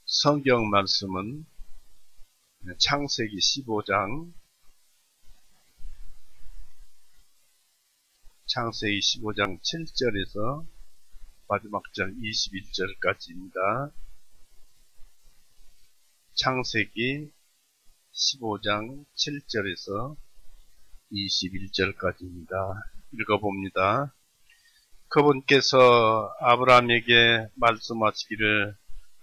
성경 말씀은 창세기 15장 창세기 15장 7절에서 마지막 절 21절까지입니다. 창세기 15장 7절에서 21절까지입니다. 읽어봅니다. 그분께서 아브라함에게 말씀하시기를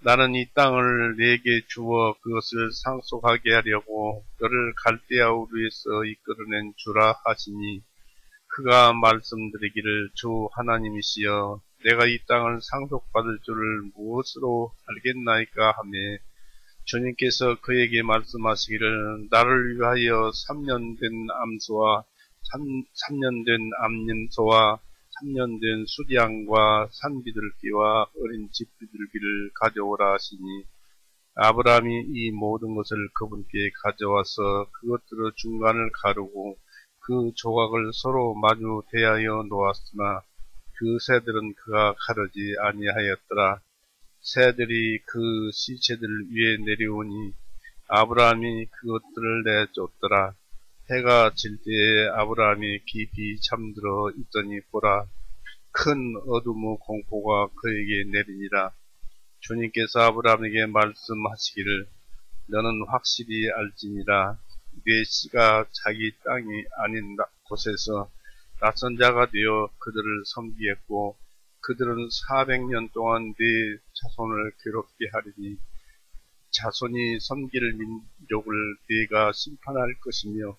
나는 이 땅을 네게 주어 그것을 상속하게 하려고 너를 갈대아 우르에서 이끌어낸 주라 하시니 그가 말씀드리기를 주 하나님이시여 내가 이 땅을 상속받을 줄을 무엇으로 알겠나이까 하며 주님께서 그에게 말씀하시기를 나를 위하여 3년 된 암소와 3년 된 암염소와 3년 된 수량과 산비둘기와 어린 집비둘기를 가져오라 하시니 아브라함이 이 모든 것을 그분께 가져와서 그것들의 중간을 가르고 그 조각을 서로 마주 대하여 놓았으나 그 새들은 그가 가르지 아니하였더라. 새들이 그 시체들 위에 내려오니 아브라함이 그것들을 내쫓더라. 해가 질 때에 아브라함이 깊이 잠들어 있더니 보라 큰 어둠의 공포가 그에게 내리니라. 주님께서 아브라함에게 말씀하시기를 너는 확실히 알지니라. 네 씨가 자기 땅이 아닌 곳에서 낯선 자가 되어 그들을 섬기겠고 그들은 400년 동안 네 자손을 괴롭게 하리니 자손이 섬길 민족을 네가 심판할 것이며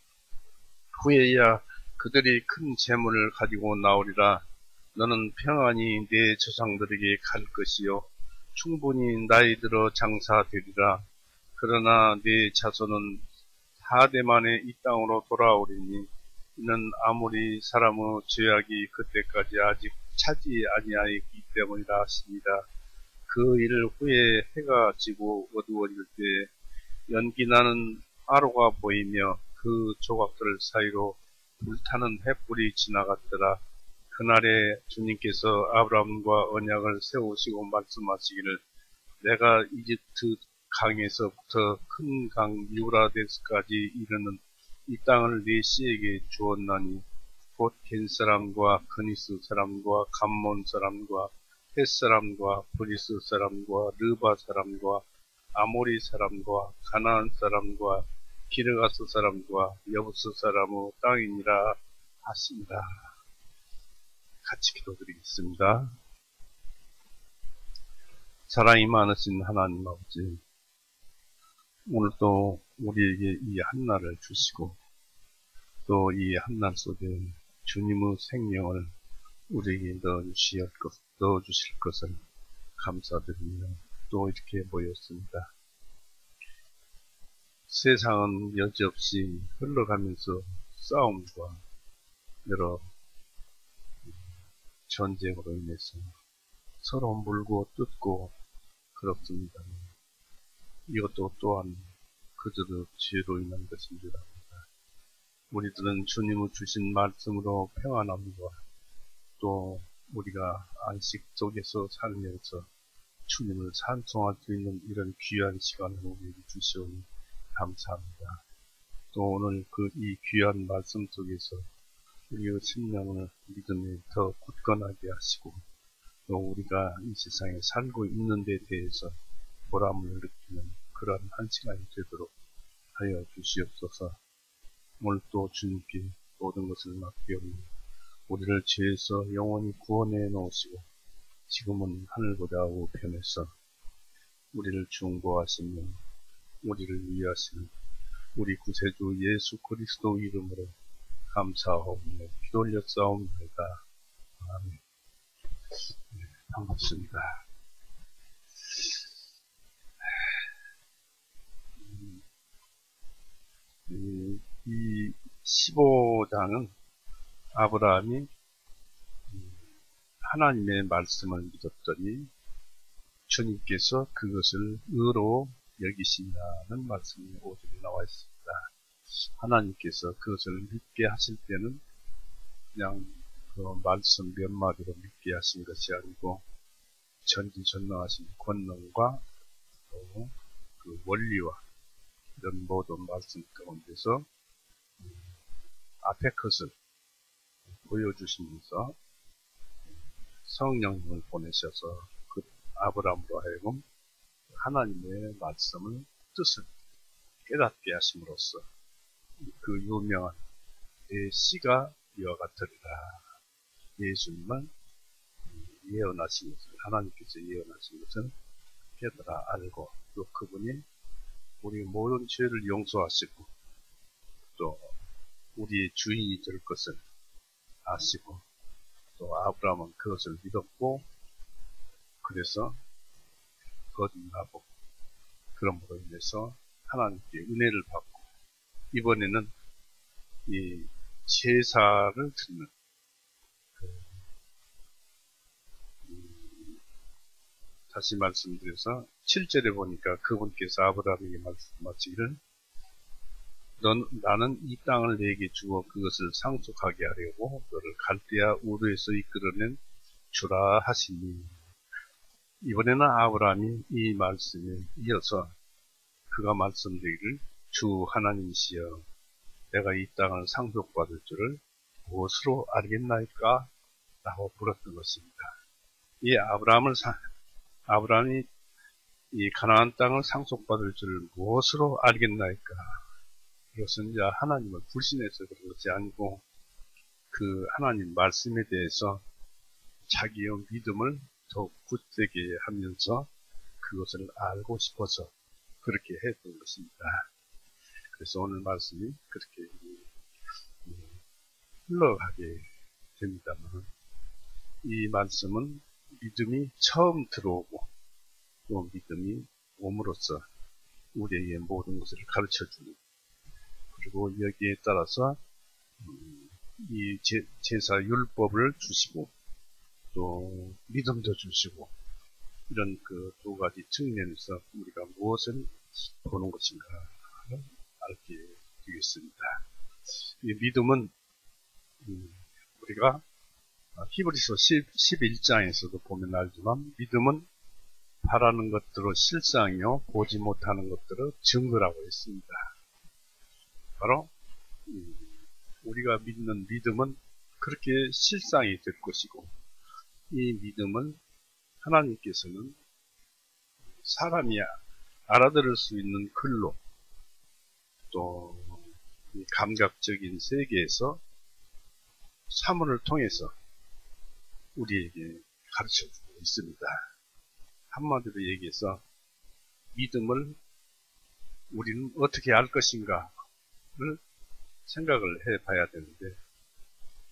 후에야 그들이 큰 재물을 가지고 나오리라. 너는 평안히 네 조상들에게 갈 것이요 충분히 나이 들어 장사되리라. 그러나 네 자손은 4대 만에 이 땅으로 돌아오리니 이는 아무리 사람의 죄악이 그때까지 아직 차지 아니하였기 때문이라 하십니다. 그 일 후에 해가 지고 어두워질 때 연기나는 화로가 보이며 그 조각들 사이로 불타는 횃불이 지나갔더라. 그날에 주님께서 아브라함과 언약을 세우시고 말씀하시기를 내가 이집트 강에서부터 큰 강 유브라데스까지 이르는 이 땅을 네 씨에게 주었나니 곧 겐 사람과 그니스 사람과 감몬 사람과 헷 사람과 브리스 사람과 르바 사람과 아모리 사람과 가나안 사람과 기르가스 사람과 여부스 사람의 땅이니라 하십니다. 같이 기도드리겠습니다. 사랑이 많으신 하나님 아버지, 오늘도 우리에게 이 한날을 주시고 또 이 한날 속에 주님의 생명을 우리에게 넣어주실 것을 감사드리며 또 이렇게 모였습니다. 세상은 여지없이 흘러가면서 싸움과 여러 전쟁으로 인해서 서로 물고 뜯고 그렇습니다. 이것도 또한 그들의 죄로 인한 것인 줄 압니다. 우리들은 주님의 주신 말씀으로 평안함과 또 우리가 안식 속에서 살면서 주님을 찬송할 수 있는 이런 귀한 시간을 우리에게 주시오니 감사합니다. 또 오늘 이 귀한 말씀 속에서 우리의 심령을 믿음에 더 굳건하게 하시고 또 우리가 이 세상에 살고 있는 데 대해서 보람을 느끼는 그런 한 시간이 되도록 하여 주시옵소서. 오늘 또 주님께 모든 것을 맡기오니 우리를 죄에서 영원히 구원해 놓으시고 지금은 하늘보다 우편에서 우리를 중보하시며 우리를 위하시는 우리 구세주 예수 그리스도 이름으로 감사하오며 기도 올렸사옵나이다. 아멘. 네, 반갑습니다. 이 15장은 아브라함이 하나님의 말씀을 믿었더니 주님께서 그것을 의로 여기시냐는 말씀이 5절에 나와 있습니다. 하나님께서 그것을 믿게 하실 때는 그냥 그 말씀 몇 마디로 믿게 하신 것이 아니고 전지전능하신 권능과 또 그 원리와 이런 모든 말씀 가운데서 앞에 것을 보여주시면서 성령님을 보내셔서 그 아브라함으로 하여금 하나님의 말씀을 뜻을 깨닫게 하심으로써 그 유명한 내 씨가 이와 같으리라 예수님을 예언하신 것을 하나님께서 예언하신 것을 깨달아 알고 또 그분이 우리 모든 죄를 용서하시고 또 우리의 주인이 될 것을 아시고 또 아브라함은 그것을 믿었고 그래서 거듭나고 그럼으로 인해서 하나님께 은혜를 받고 이번에는 이 제사를 드리는 다시 말씀드려서 7절에 보니까 그분께서 아브라함에게 말씀하시기를 나는 이 땅을 내게 주어 그것을 상속하게 하려고 너를 갈대아 우르에서 이끌어낸 주라 하시니 이번에는 아브라함이 이 말씀에 이어서 그가 말씀드리기를 주 하나님이시여 내가 이 땅을 상속받을 줄을 무엇으로 알겠나이까? 라고 물었던 것입니다. 이 아브라함이 이 가나안 땅을 상속받을 줄을 무엇으로 알겠나이까? 이것은 이제 하나님을 불신해서 그런 것이 아니고 그 하나님 말씀에 대해서 자기의 믿음을 더욱 굳세게 하면서 그것을 알고 싶어서 그렇게 했던 것입니다. 그래서 오늘 말씀이 그렇게 흘러가게 됩니다만 이 말씀은 믿음이 처음 들어오고 또 믿음이 옴으로써 우리에게 모든 것을 가르쳐주는 그리고 여기에 따라서 이 제사 율법을 주시고 또 믿음도 주시고 이런 그 두 가지 측면에서 우리가 무엇을 보는 것인가를 알게 되겠습니다. 이 믿음은 우리가 히브리서 11장에서도 보면 알지만 믿음은 바라는 것들을 실상이요 보지 못하는 것들을 증거라고 했습니다. 바로 우리가 믿는 믿음은 그렇게 실상이 될 것이고 이 믿음은 하나님께서는 사람이 알아들을 수 있는 글로 또 감각적인 세계에서 사물을 통해서 우리에게 가르쳐주고 있습니다. 한마디로 얘기해서 믿음을 우리는 어떻게 알 것인가를 생각을 해봐야 되는데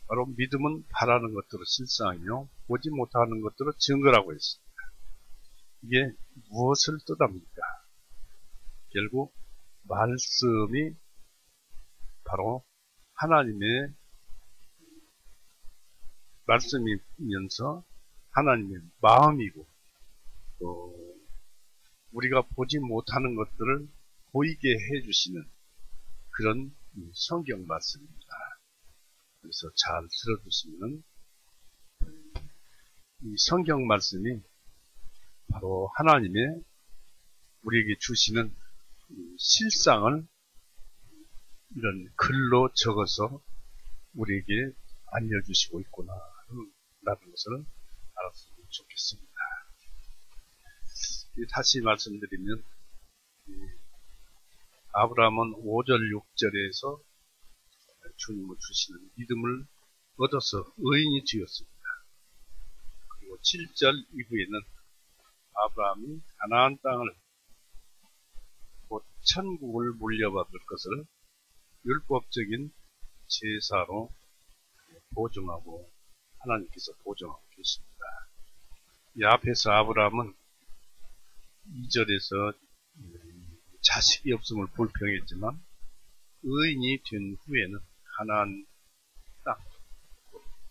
바로 믿음은 바라는 것들은 실상이요 보지 못하는 것들은 증거라고 했습니다. 이게 무엇을 뜻합니까? 결국 말씀이 바로 하나님의 말씀이면서 하나님의 마음이고 또 우리가 보지 못하는 것들을 보이게 해주시는 그런 성경 말씀입니다. 그래서 잘 들어주시면 이 성경 말씀이 바로 하나님의 우리에게 주시는 실상을 이런 글로 적어서 우리에게 알려주시고 있구나 라는 것을 알았으면 좋겠습니다. 다시 말씀드리면 아브라함은 5절 6절에서 주님을 주시는 믿음을 얻어서 의인이 되었습니다. 그리고 7절 이후에는 아브라함이 가나안 땅을 곧 천국을 물려받을 것을 율법적인 제사로 보증하고 하나님께서 보증하고 계십니다. 이 앞에서 아브라함은 2절에서 자식이 없음을 불평했지만 의인이 된 후에는 가나안 땅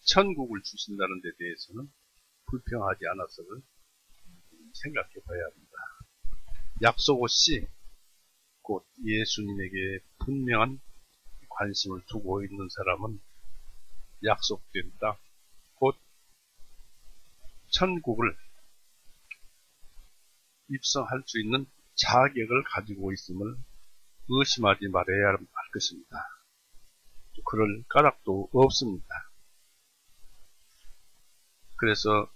천국을 주신다는 데 대해서는 불평하지 않았음을 생각해 봐야 합니다. 약속 없이 곧 예수님에게 분명한 관심을 두고 있는 사람은 약속된 땅, 곧 천국을 입성할 수 있는 자격을 가지고 있음을 의심하지 말아야 할 것입니다. 그럴 까닭도 없습니다. 그래서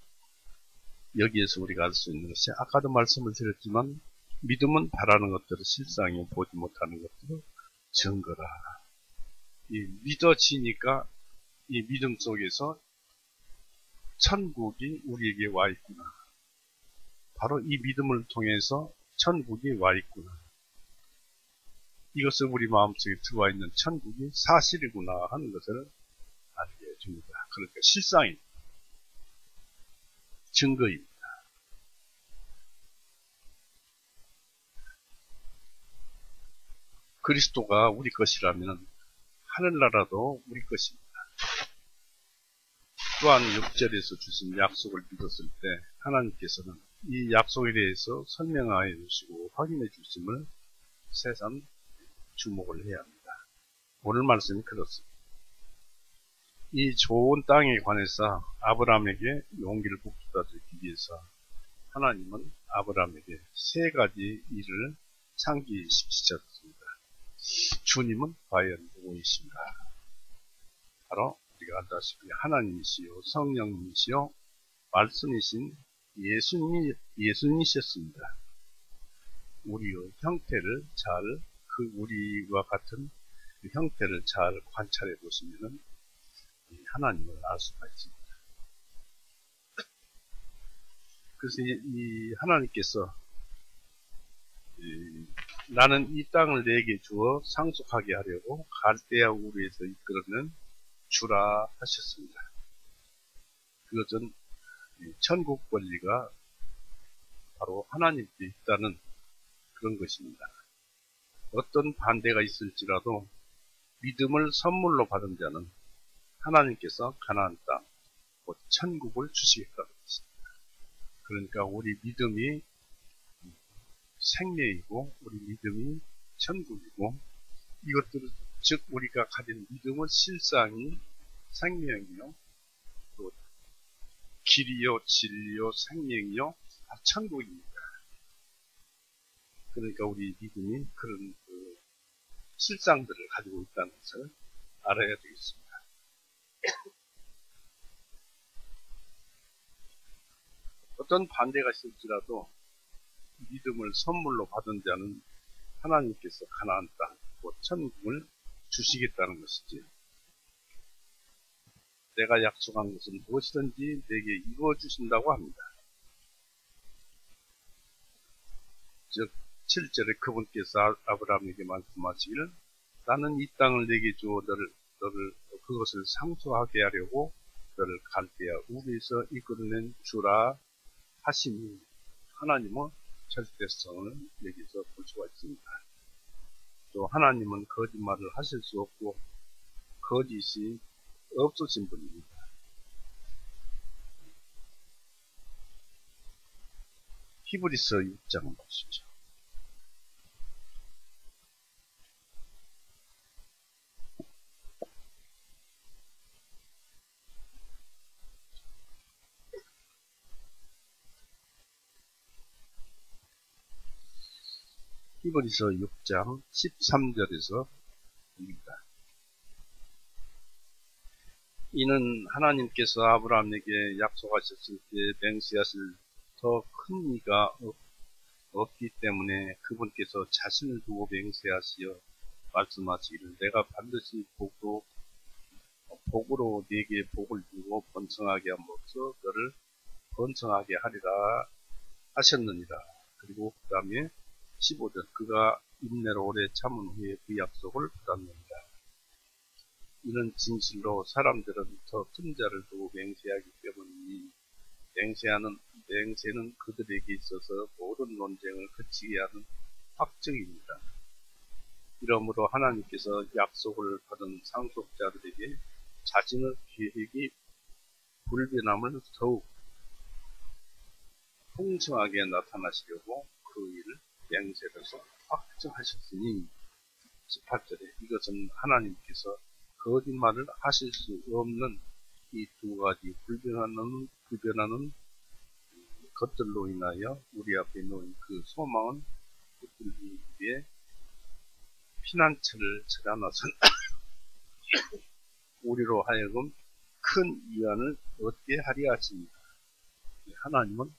여기에서 우리가 알 수 있는 것이 아까도 말씀을 드렸지만 믿음은 바라는 것들을 실상에 보지 못하는 것들을 증거라. 이 믿어지니까 이 믿음 속에서 천국이 우리에게 와 있구나. 바로 이 믿음을 통해서 천국이 와 있구나. 이것을 우리 마음속에 들어와 있는 천국이 사실이구나 하는 것을 알게 해줍니다. 그러니까 실상입니다. 증거입니다. 그리스도가 우리 것이라면 하늘나라도 우리 것입니다. 또한 6절에서 주신 약속을 믿었을 때 하나님께서는 이 약속에 대해서 설명하여 주시고 확인해 주심을 새삼 주목을 해야 합니다. 오늘 말씀이 그렇습니다. 이 좋은 땅에 관해서 아브라함에게 용기를 북돋아 주기 위해서 하나님은 아브라함에게 세 가지 일을 상기시켰습니다. 주님은 과연 누구이신가? 바로 우리가 알다시피 하나님이시요 성령님이시요 말씀이신 예수님이셨습니다. 우리의 형태를 그 우리와 같은 그 형태를 잘 관찰해 보시면 하나님을 알 수가 있습니다. 그래서 이 하나님께서 나는 이 땅을 내게 주어 상속하게 하려고 갈대아 우르에서 이끌어낸 주라 하셨습니다. 그것은 천국 권리가 바로 하나님께 있다는 그런 것입니다. 어떤 반대가 있을지라도 믿음을 선물로 받은 자는 하나님께서 가나안 땅, 곧 천국을 주시겠다는 것입니다. 그러니까 우리 믿음이 생명이고 우리 믿음이 천국이고 이것들은 즉 우리가 가진 믿음은 실상이 생명이요 또 길이요 진리요 생명이요 천국입니다. 그러니까 우리 믿음이 그런 실상들을 가지고 있다는 것을 알아야 되겠습니다. 어떤 반대가 있을지라도 믿음을 선물로 받은 자는 하나님께서 가나안 땅, 곧 천국을 주시겠다는 것이지. 내가 약속한 것은 무엇이든지 내게 이루어 주신다고 합니다. 즉 7절에 그분께서 아브라함에게 말씀하시기를 나는 이 땅을 내게 주어 너를 그것을 상속하게 하려고 너를 갈대아 우르에서 이끌어낸 주라 하시니 하나님은 절대성을 여기서 볼 수가 있습니다. 또 하나님은 거짓말을 하실 수 없고 거짓이 없으신 분입니다. 히브리서 6장 보시죠. 히브리서 6장 13절에서 입니다. 이는 하나님께서 아브라함에게 약속하셨을 때 맹세하실 더 큰 이가 없기 때문에 그분께서 자신을 두고 맹세하시어 말씀하시기를 내가 반드시 복으로 네게 복을 주고 번성하게 함으로써 너를 번성하게 하리라 하셨느니라. 그리고 그 다음에 15절 그가 인내로 오래 참은 후에 그 약속을 받았느니라. 이는 진실로 사람들은 더 큰 자를 두고 맹세하기 때문이니 맹세는 그들에게 있어서 모든 논쟁을 그치게 하는 확증입니다. 이러므로 하나님께서 약속을 받은 상속자들에게 자신의 계획이 불변함을 더욱 풍성하게 나타나시려고 그 일을 맹세로서 확증하셨으니 18절에 이것은 하나님께서 거짓말을 하실 수 없는 이 두 가지 불변하는 것들로 인하여 우리 앞에 놓인 그 소망은 붙들기 위해 피난처를 찾아 나선 우리로 하여금 큰 위안을 얻게 하려 하십니다. 하나님은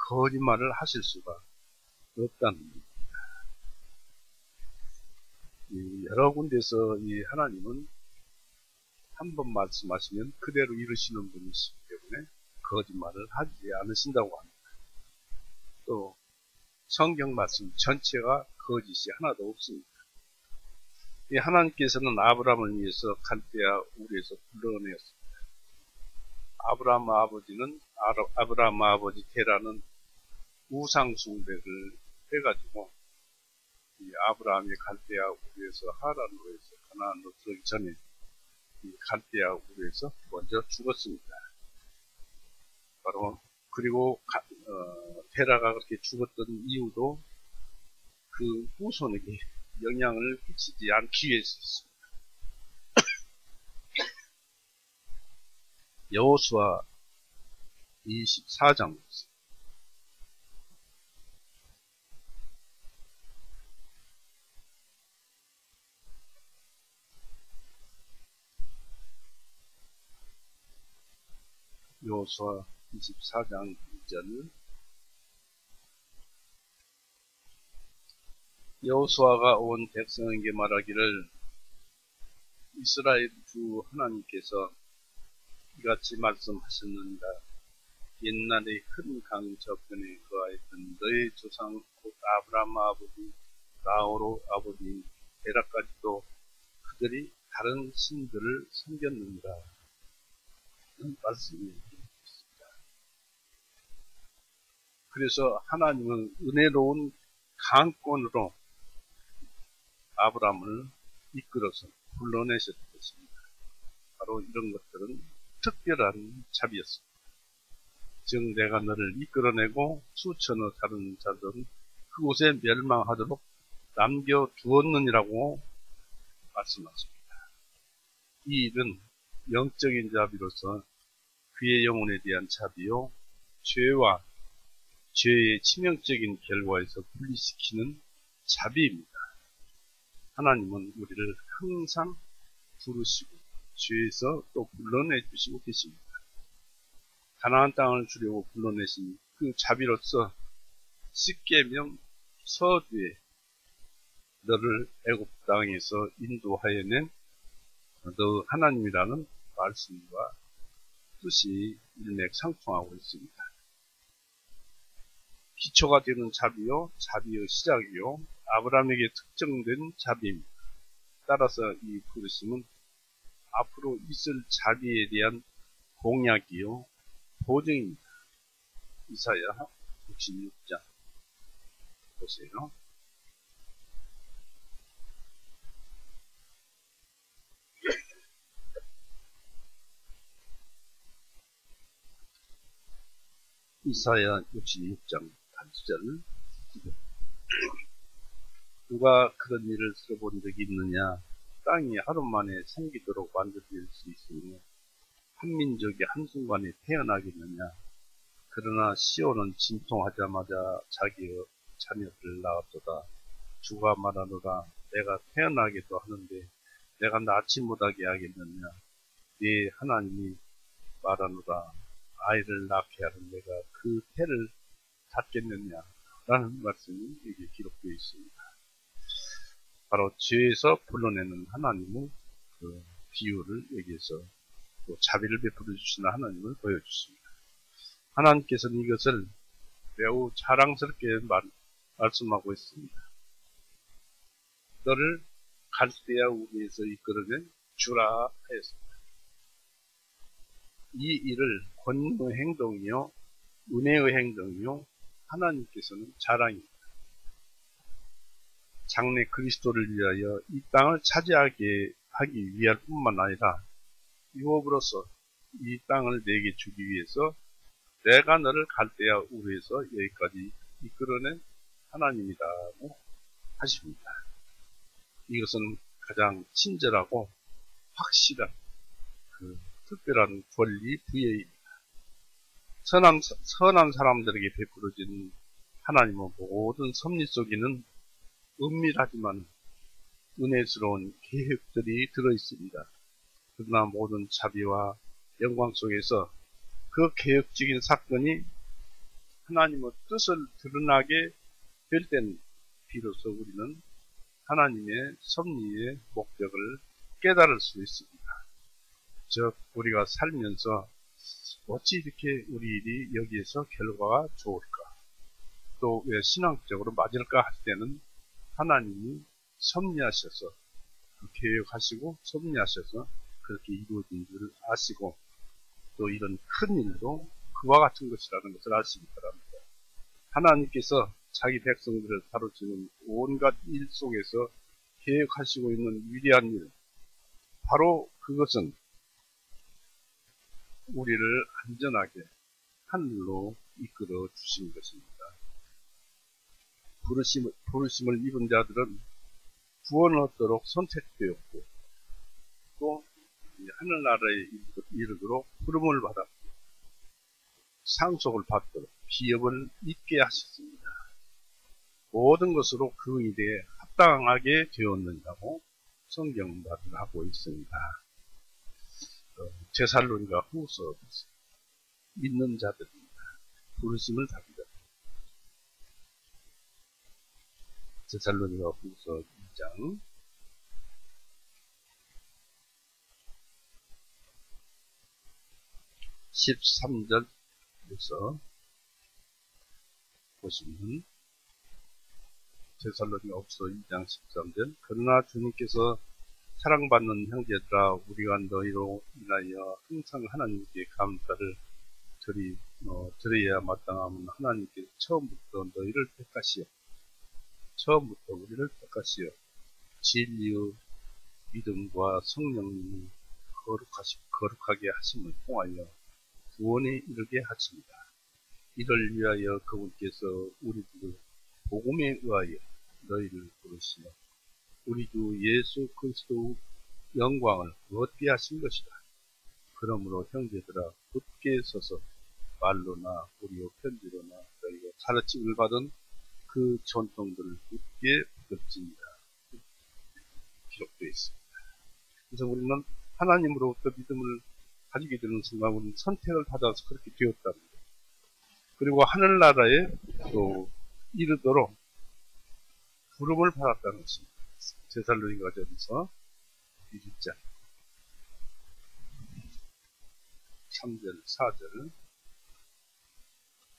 거짓말을 하실 수가 없다는 겁니다. 여러 군데서 이 하나님은 한 번 말씀하시면 그대로 이루시는 분이시기 때문에 거짓말을 하지 않으신다고 합니다. 또 성경 말씀 전체가 거짓이 하나도 없습니다. 이 하나님께서는 아브라함을 위해서 갈대아 우르에서 불러내었습니다. 아브라함 아버지 테라는 우상 숭배를 해가지고 이 아브라함이 갈대아 우르에서 하란으로 해서 가나안으로 들어기 전에 이 갈대아 우르에서 먼저 죽었습니다. 바로 그리고 테라가 그렇게 죽었던 이유도 그 후손에게 영향을 끼치지 않기 위해서였습니다. 여호수아 24장 여호수아 24장 2절 여호수아가 온 백성에게 말하기를 이스라엘 주 하나님께서 이같이 말씀하셨느니라. 옛날에 큰 강 저편에 거하였던 너의 조상 곧 아브라함 아버지 나호로 아버지 데라까지도 그들이 다른 신들을 섬겼느니라. 이런 말씀이 있습니다. 그래서 하나님은 은혜로운 강권으로 아브라함을 이끌어서 불러내셨던 것입니다. 바로 이런 것들은 특별한 자비였습니다. 즉 내가 너를 이끌어내고 수천의 다른 자들은 그곳에 멸망하도록 남겨두었느니라고 말씀하십니다. 이 일은 영적인 자비로서 그의 영혼에 대한 자비요 죄와 죄의 치명적인 결과에서 분리시키는 자비입니다. 하나님은 우리를 항상 부르시고 죄에서 또 불러내 주시고 계십니다. 가나안 땅을 주려고 불러내신 그 자비로서 십계명 서두에 너를 애굽 땅에서 인도하여낸 너 하나님이라는 말씀과 뜻이 일맥상통하고 있습니다. 기초가 되는 자비요, 자비의 시작이요, 아브라함에게 특정된 자비입니다. 따라서 이 부르심은 앞으로 있을 자비에 대한 공약이요, 보증입니다. 이사야 66장 보세요. 이사야 66장 8절 누가 그런 일을 써본 적이 있느냐? 땅이 하루 만에 생기도록 만들어질 수 있으며 한 민족이 한순간에 태어나겠느냐? 그러나 시온은 진통하자마자 자기의 자녀를 낳았도다. 주가 말하노라 내가 태어나기도 하는데 내가 낳지 못하게 하겠느냐? 네 하나님이 말하노라 아이를 낳게 하는 내가 그 태를 닫겠느냐? 라는 말씀이 여기 기록되어 있습니다. 바로 죄에서 불러내는 하나님의 그 비유를 여기에서 또 자비를 베풀어 주시는 하나님을 보여주십니다. 하나님께서는 이것을 매우 자랑스럽게 말씀하고 있습니다. 너를 갈대아 우리에서 이끌어낸 주라 하였습니다. 이 일을 권위의 행동이요 은혜의 행동이요 하나님께서는 자랑입니다. 장래 그리스도를 위하여 이 땅을 차지하게 하기 위할 뿐만 아니라 유업으로서 이 땅을 내게 주기 위해서 내가 너를 갈대아 우르에서 여기까지 이끌어낸 하나님이라고 하십니다. 이것은 가장 친절하고 확실한 그 특별한 권리 부여입니다. 선한 사람들에게 베풀어진 하나님의 모든 섭리 속에는 은밀하지만 은혜스러운 계획들이 들어있습니다. 그러나 모든 자비와 영광 속에서 그 계획적인 사건이 하나님의 뜻을 드러나게 될 때는 비로소 우리는 하나님의 섭리의 목적을 깨달을 수 있습니다. 즉 우리가 살면서 어찌 이렇게 우리 일이 여기에서 결과가 좋을까, 또 왜 신앙적으로 맞을까 할 때는 하나님이 섭리하셔서 계획하시고 섭리하셔서 그렇게 이루어진 줄 아시고, 또 이런 큰 일도 그와 같은 것이라는 것을 아시기 바랍니다. 하나님께서 자기 백성들을 다루시는 온갖 일 속에서 계획하시고 있는 위대한 일, 바로 그것은 우리를 안전하게 하늘로 이끌어 주신 것입니다. 부르심을 입은 자들은 구원을 얻도록 선택되었고, 또 하늘나라에 이르도록 부름을 받았고, 상속을 받도록 비업을 잊게 하셨습니다. 모든 것으로 그 일에 합당하게 되었느냐고 성경은 말을 하고 있습니다. 데살로니가 후서 믿는 자들입니다. 부르심을 받은 데살로니가 후서 2장 13절에서 보시면, 데살로니가 후서 2장 13절, 그러나 주님께서 사랑받는 형제들아, 우리가 너희로 인하여 항상 하나님께 감사를 드려야 마땅함은 하나님께서 처음부터 너희를 택하시어, 처음부터 우리를 택하시어 진리의 믿음과 성령님을 거룩하게 하심을 통하여 구원에 이르게 하십니다. 이를 위하여 그분께서 우리들을 복음에 의하여 너희를 부르시며 우리 주 예수 그리스도 영광을 얻게 하신 것이다. 그러므로 형제들아, 굳게 서서 말로나 우리의 편지로나 너희가 가르침을 받은 그 전통들을 굳게 붙들지니라. 기록되어 있습니다. 그래서 우리는 하나님으로부터 믿음을 가지게 되는 순간 우리는 선택을 받아서 그렇게 되었답니다. 그리고 하늘나라에 또 이르도록 부름을 받았다는 것입니다. 데살로니가전서 1장 3절 4절,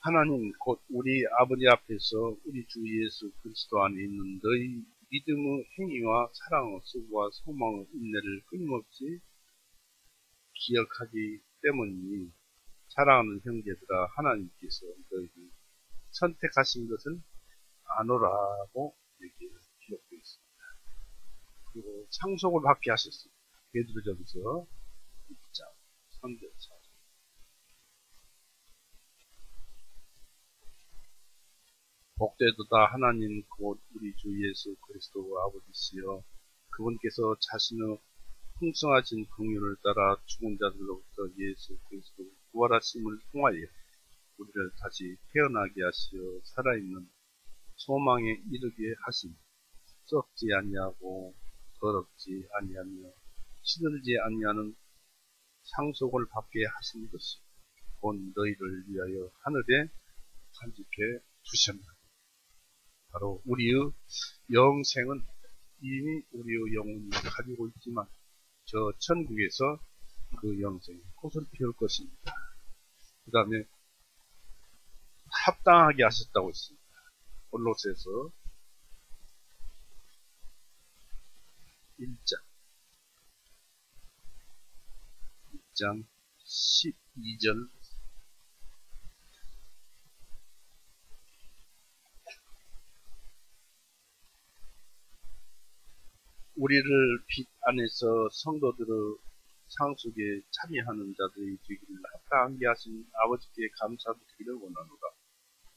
하나님 곧 우리 아버지 앞에서 우리 주 예수 그리스도 안에 있는 너희 믿음의 행위와 사랑의 수고와 소망의 인내를 끊임없이 기억하기 때문이니, 사랑하는 형제들아, 하나님께서 너희를 선택하신 것을 아노라고 여기에 기록되어 있습니다. 그리고 상속을 받게 하셨습니다. 베드로전서 6장 3절 4절. 복되도다 하나님 곧 우리 주 예수 그리스도 아버지시여, 그분께서 자신의 풍성하신 긍휼을 따라 죽은 자들로부터 예수 그리스도 부활하심을 통하여 우리를 다시 태어나게 하시어 살아있는 소망에 이르게 하시니, 썩지 아니하고 더럽지 아니하며 시들지 아니하는 상속을 받게 하신 것이 곧 너희를 위하여 하늘에 간직해 두셨나니, 바로 우리의 영생은 이미 우리의 영혼이 가지고 있지만 저 천국에서 그 영생이 꽃을 피울 것입니다. 그 다음에 합당하게 하셨다고 했습니다. 골로새서 1장 12절, 우리를 빛 안에서 성도들의 상속에 참여하는 자들이 되기를 합당하게 하신 아버지께 감사드리기를 원하노라.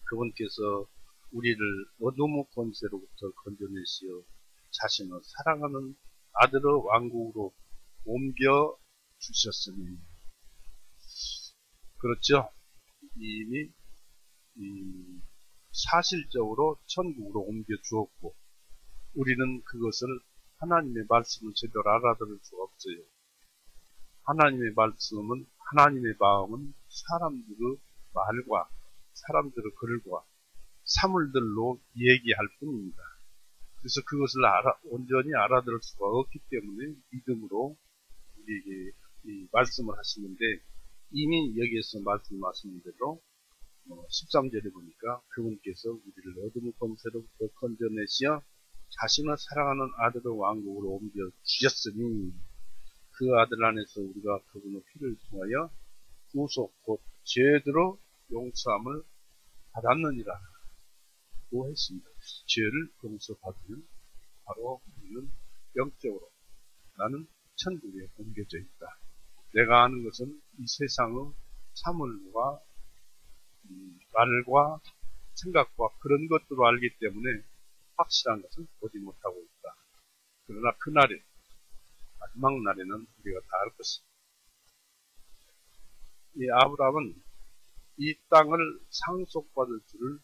그분께서 우리를 어둠의 권세로부터 건져내시어 자신을 사랑하는 아들의 왕국으로 옮겨 주셨으니, 그렇죠? 이미 사실적으로 천국으로 옮겨 주었고, 우리는 그것을 하나님의 말씀을 제대로 알아들을 수가 없어요. 하나님의 말씀은, 하나님의 마음은 사람들의 말과 사람들의 글과 사물들로 얘기할 뿐입니다. 그래서 그것을 온전히 알아들을 수가 없기 때문에 믿음으로 우리에게 이 말씀을 하시는데, 이미 여기에서 말씀하시는 대로 13절에 보니까 그분께서 우리를 어둠의 권세로부터 건져내시어 자신을 사랑하는 아들의 왕국으로 옮겨 주셨으니 그 아들 안에서 우리가 그분의 피를 통하여 구속 곧 죄대로 용서함을 받았느니라 고 했습니다. 죄를 용서받으면 바로 우리는 영적으로 나는 천국에 옮겨져 있다. 내가 아는 것은 이 세상의 사물과 말과 생각과 그런 것들로 알기 때문에 확실한 것을 보지 못하고 있다. 그러나 그날에, 마지막 날에는 우리가 다 알 것입니다. 이 아브라함은 이 땅을 상속받을 줄을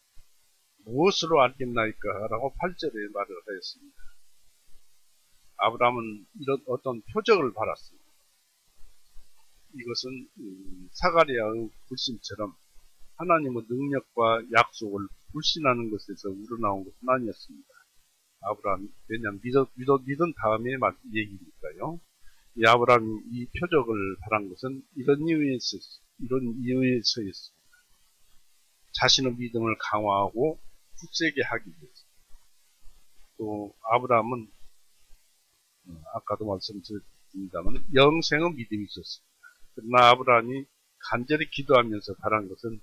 무엇으로 알겠나이까? 라고 8절에 말을 하였습니다. 아브라함은 이런 어떤 표적을 받았습니다. 이것은 사가랴의 불신처럼 하나님의 능력과 약속을 불신하는 것에서 우러나온 것은 아니었습니다. 아브라함이, 왜냐하면 믿은 다음에 얘기니까요. 이 아브라함이 이 표적을 바란 것은 이런 이유에서였습니다. 자신의 믿음을 강화하고 굳세게 하기 위해서. 또 아브라함은 아까도 말씀드렸습니다만 영생의 믿음이 있었습니다. 그러나 아브라함이 간절히 기도하면서 바란 것은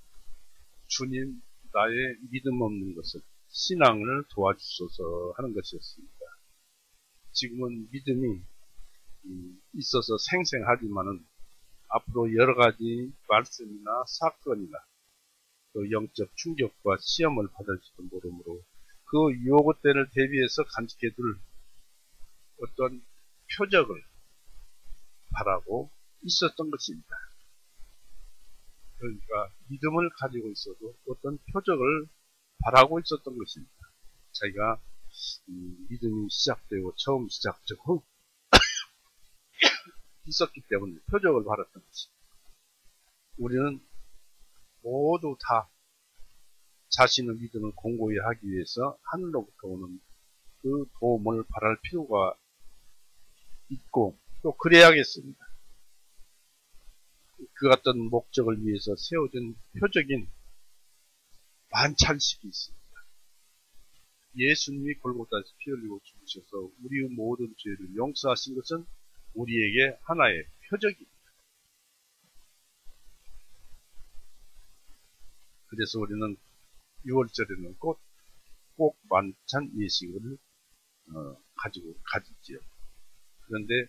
주님, 나의 믿음 없는 것을, 신앙을 도와주소서 하는 것이었습니다. 지금은 믿음이 있어서 생생하지만은 앞으로 여러 가지 말씀이나 사건이나 또 영적 충격과 시험을 받을지도 모르므로 그 유혹의 때를 대비해서 간직해둘 어떤 표적을 바라고 있었던 것입니다. 그러니까 믿음을 가지고 있어도 어떤 표적을 바라고 있었던 것입니다. 자기가 믿음이 시작되고 처음 시작되고 있었기 때문에 표적을 바랐던 것입니다. 우리는 모두 다 자신의 믿음을 공고히 하기 위해서 하늘로부터 오는 그 도움을 바랄 필요가 있고 또 그래야겠습니다. 그 같은 목적을 위해서 세워진 표적인 만찬식이 있습니다. 예수님이 골고다에서 피 흘리고 죽으셔서 우리의 모든 죄를 용서하신 것은 우리에게 하나의 표적입니다. 그래서 우리는 6월절에는 꼭 만찬 예식을 가지지요. 그런데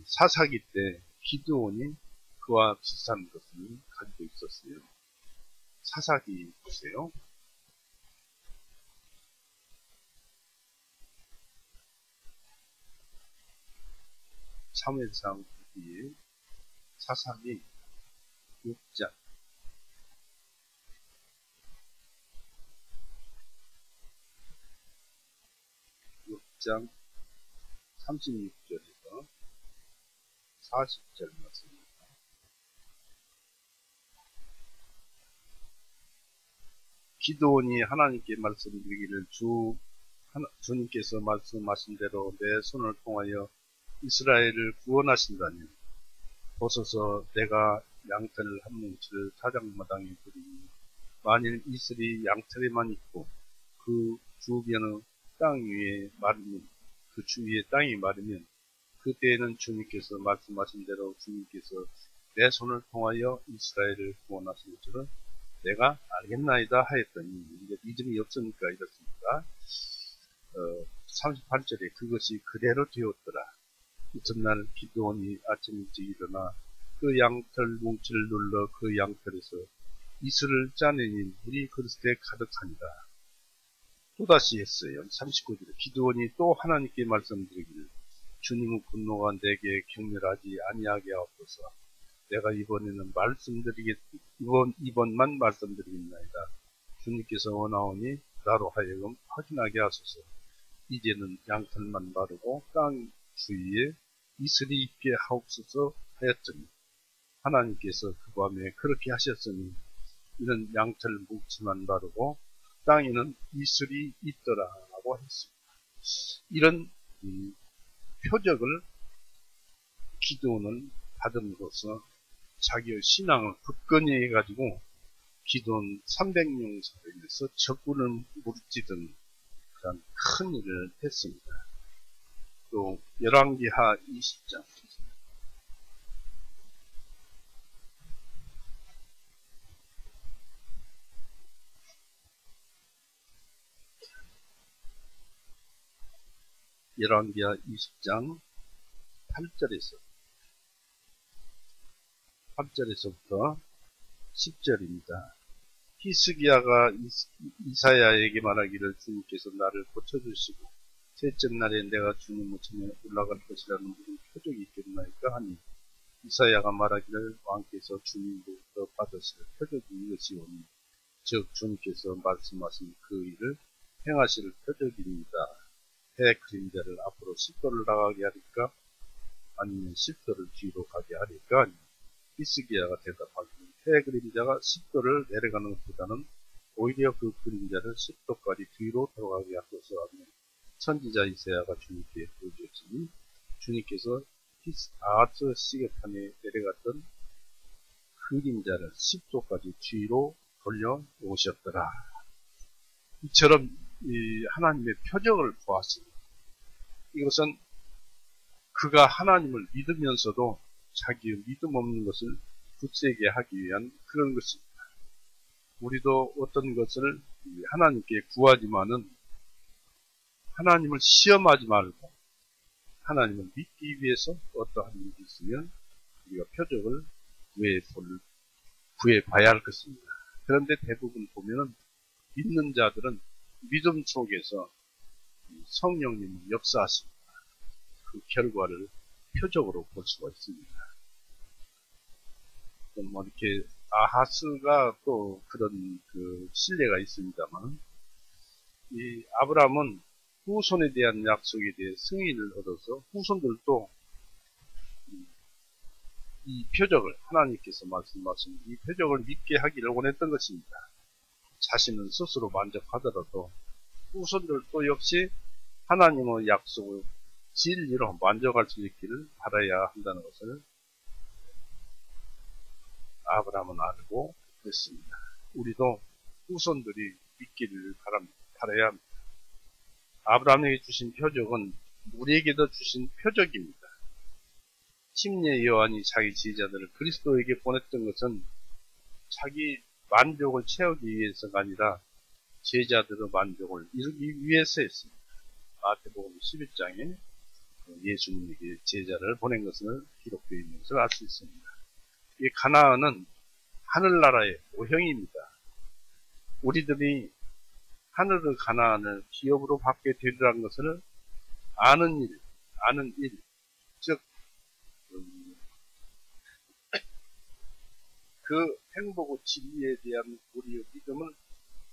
사사기 때 기드온이 그와 비슷한 것을 가지고 있었어요. 사사기 보세요. 사무엘상 뒤에 사사기 6장 36절에서 40절 말씀입니다. 기드온이 하나님께 말씀드리기를 주님께서 말씀하신 대로 내 손을 통하여 이스라엘을 구원하신다니 보소서 내가 양털 한 뭉치를 타작마당에 두리니 만일 이슬이 양털에만 있고 그 주변의 땅 위에 마르면 그 주위의 땅이 마르면 그때에는 주님께서 말씀하신 대로 주님께서 내 손을 통하여 이스라엘을 구원하신 줄은 내가 알겠나이다 하였더니 이제 믿음이 없으니까 이렇습니다. 38절에 그것이 그대로 되었더라. 이튿날 기드온이 아침 일찍 일어나 그 양털 뭉치를 눌러 그 양털에서 이슬을 짜내니 물이 그릇에 가득하니라. 또다시 했어요. 39절에 기드온이 또 하나님께 말씀드리기를 주님의 분노가 내게 격렬하지 아니하게 하옵소서. 내가 이번만 말씀드리겠나이다. 주님께서 원하오니 나로 하여금 확인하게 하소서. 이제는 양털만 바르고 땅 주위에 이슬이 있게 하옵소서 하였더니 하나님께서 그 밤에 그렇게 하셨으니 이는 양털 뭉치만 바르고 땅에는 이슬이 있더라라고 했습니다. 이런 표적을 기도는 받음으로써 자기의 신앙을 굳건히 해가지고 기도는 300명사를 위해서 적군을 무찌든 그런 큰 일을 했습니다. 또 열왕기하 20장 열왕기하 20장 8절에서부터 10절입니다. 히스기야가 이사야에게 말하기를 주님께서 나를 고쳐주시고 셋째 날에 내가 주님 모천에 올라갈 것이라는 무슨 표적이 있겠나이까 하니 이사야가 말하기를 왕께서 주님으로부터 받으실 표적이 이것이오니 즉 주님께서 말씀하신 그 일을 행하실 표적입니다. 해 그림자를 앞으로 10도를 나가게 하리까 아니면 10도를 뒤로 가게 하리까 아니면 히스기야가 대답하기를 해 그림자가 10도를 내려가는 것보다는 오히려 그 그림자를 10도까지 뒤로 돌아가게 하소서 하며 선지자 이사야가 주님께 보여주었으니 주님께서 아하스 시계판에 내려갔던 그림자를 10도까지 뒤로 돌려 놓으셨더라. 이처럼 하나님의 표적을 보았습니다. 이것은 그가 하나님을 믿으면서도 자기의 믿음 없는 것을 굳세게 하기 위한 그런 것입니다. 우리도 어떤 것을 하나님께 구하지만은 하나님을 시험하지 말고 하나님을 믿기 위해서 어떠한 일이 있으면 우리가 표적을 구해봐야 할 것입니다. 그런데 대부분 보면은 믿는 자들은 믿음 속에서 성령님이 역사하십니다. 그 결과를 표적으로 볼 수가 있습니다. 뭐 이렇게 아하스가 또 그런 그 신뢰가 있습니다만, 이 아브라함은 후손에 대한 약속에 대해 승인을 얻어서 후손들도 이 표적을 하나님께서 말씀하신 이 표적을 믿게 하기를 원했던 것입니다. 자신은 스스로 만족하더라도 후손들도 역시 하나님의 약속을 진리로 만족할 수 있기를 바라야 한다는 것을 아브라함은 알고 그랬습니다. 우리도 후손들이 믿기를 바라야 합니다. 아브라함에게 주신 표적은 우리에게도 주신 표적입니다. 침례 요한이 자기 제자들을 그리스도에게 보냈던 것은 자기 만족을 채우기 위해서가 아니라 제자들의 만족을 이루기 위해서였습니다. 마태복음 11장에 예수님에게 제자를 보낸 것을 기록되어 있는 것을 알 수 있습니다. 이 가나안은 하늘나라의 모형입니다. 우리들이 하늘의 가나안을 기업으로 받게 되리라는 것을 아는 일, 즉 그 행복의 진리에 대한 우리의 믿음을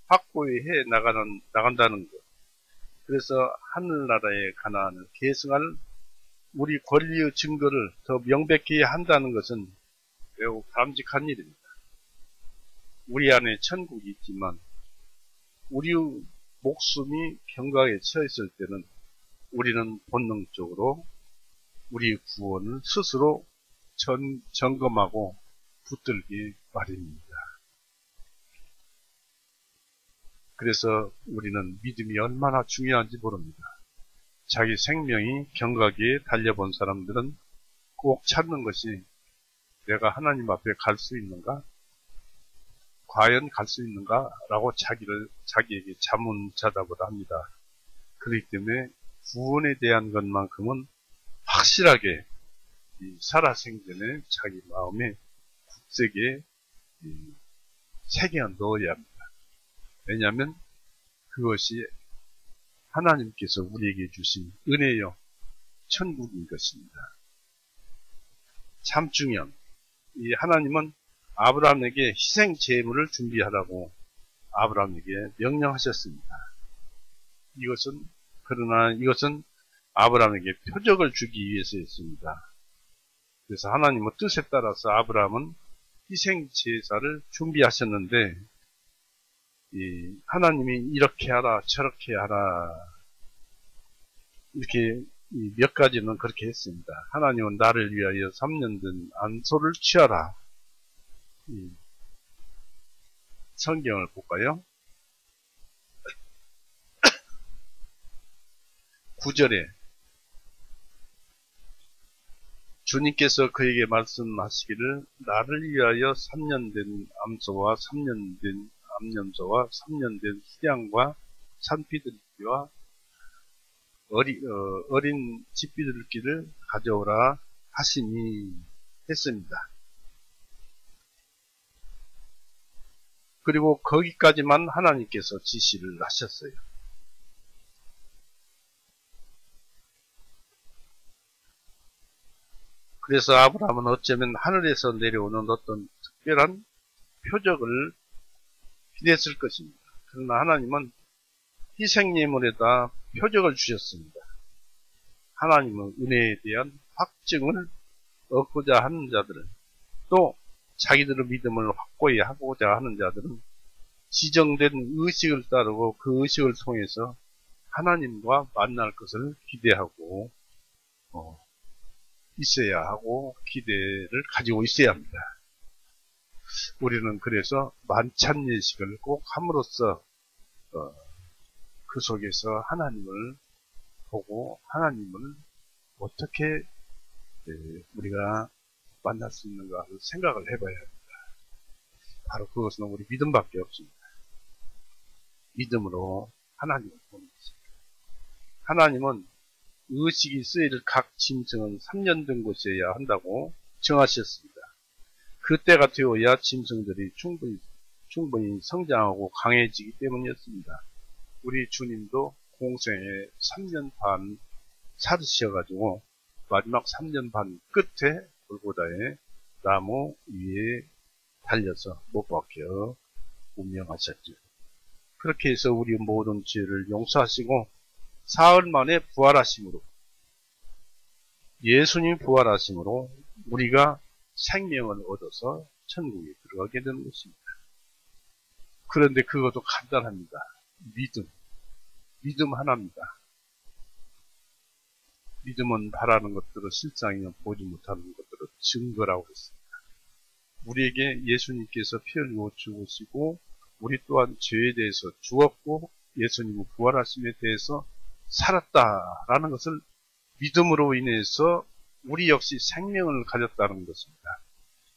확고히 해 나간다는 것. 그래서 하늘나라의 가나안을 계승할 우리 권리의 증거를 더 명백히 한다는 것은 매우 바람직한 일입니다. 우리 안에 천국이 있지만 우리의 목숨이 경각에 처해 있을 때는 우리는 본능적으로 우리 구원을 스스로 점검하고 붙들기 마련입니다. 그래서 우리는 믿음이 얼마나 중요한지 모릅니다. 자기 생명이 경각에 달려본 사람들은 꼭 찾는 것이 내가 하나님 앞에 갈 수 있는가? 과연 갈 수 있는가? 라고 자기에게 자문자답을 합니다. 그렇기 때문에 구원에 대한 것만큼은 확실하게 살아생전에 자기 마음에 굳세게 새겨 넣어야 합니다. 왜냐하면 그것이 하나님께서 우리에게 주신 은혜요 천국인 것입니다. 참 중요한 이 하나님은 아브라함에게 희생 제물을 준비하라고 아브라함에게 명령하셨습니다. 그러나 이것은 아브라함에게 표적을 주기 위해서였습니다. 그래서 하나님의 뜻에 따라서 아브라함은 희생 제사를 준비하셨는데, 하나님이 이렇게 하라 저렇게 하라 이렇게 몇 가지는 그렇게 했습니다. 하나님은 나를 위하여 3년 된 안소를 취하라. 성경을 볼까요? 9절에 주님께서 그에게 말씀하시기를 나를 위하여 3년 된 암소와 3년 된 암염소와 3년 된 수양과 산비둘기와 어린 집비둘기를 가져오라 하시니 했습니다. 그리고 거기까지만 하나님께서 지시를 하셨어요. 그래서 아브라함은 어쩌면 하늘에서 내려오는 어떤 특별한 표적을 기대했을 것입니다. 그러나 하나님은 희생예물에다 표적을 주셨습니다. 하나님은 은혜에 대한 확증을 얻고자 하는 자들은, 또 자기들의 믿음을 확고히 하고자 하는 자들은 지정된 의식을 따르고 그 의식을 통해서 하나님과 만날 것을 기대하고 있어야 하고 기대를 가지고 있어야 합니다. 우리는 그래서 만찬 예식을 꼭 함으로써 그 속에서 하나님을 보고 하나님을 어떻게 우리가 만날 수 있는가를 생각을 해봐야 합니다. 바로 그것은 우리 믿음밖에 없습니다. 믿음으로 하나님을 보는 것입니다. 하나님은 의식이 쓰일 각 짐승은 3년 된 곳이어야 한다고 정하셨습니다. 그때가 되어야 짐승들이 충분히 성장하고 강해지기 때문이었습니다. 우리 주님도 공생에 3년 반 살으셔가지고 마지막 3년 반 끝에 골고다의 나무 위에 달려서 못 박혀 운명하셨죠. 그렇게 해서 우리 모든 죄를 용서하시고 사흘 만에 부활하심으로, 예수님 부활하심으로 우리가 생명을 얻어서 천국에 들어가게 되는 것입니다. 그런데 그것도 간단합니다. 믿음 하나입니다. 믿음은 바라는 것들을 실상이면 보지 못하는 것들을 증거라고 했습니다. 우리에게 예수님께서 피 흘리고 죽으시고 우리 또한 죄에 대해서 죽었고 예수님은 부활하심에 대해서 살았다라는 것을 믿음으로 인해서 우리 역시 생명을 가졌다는 것입니다.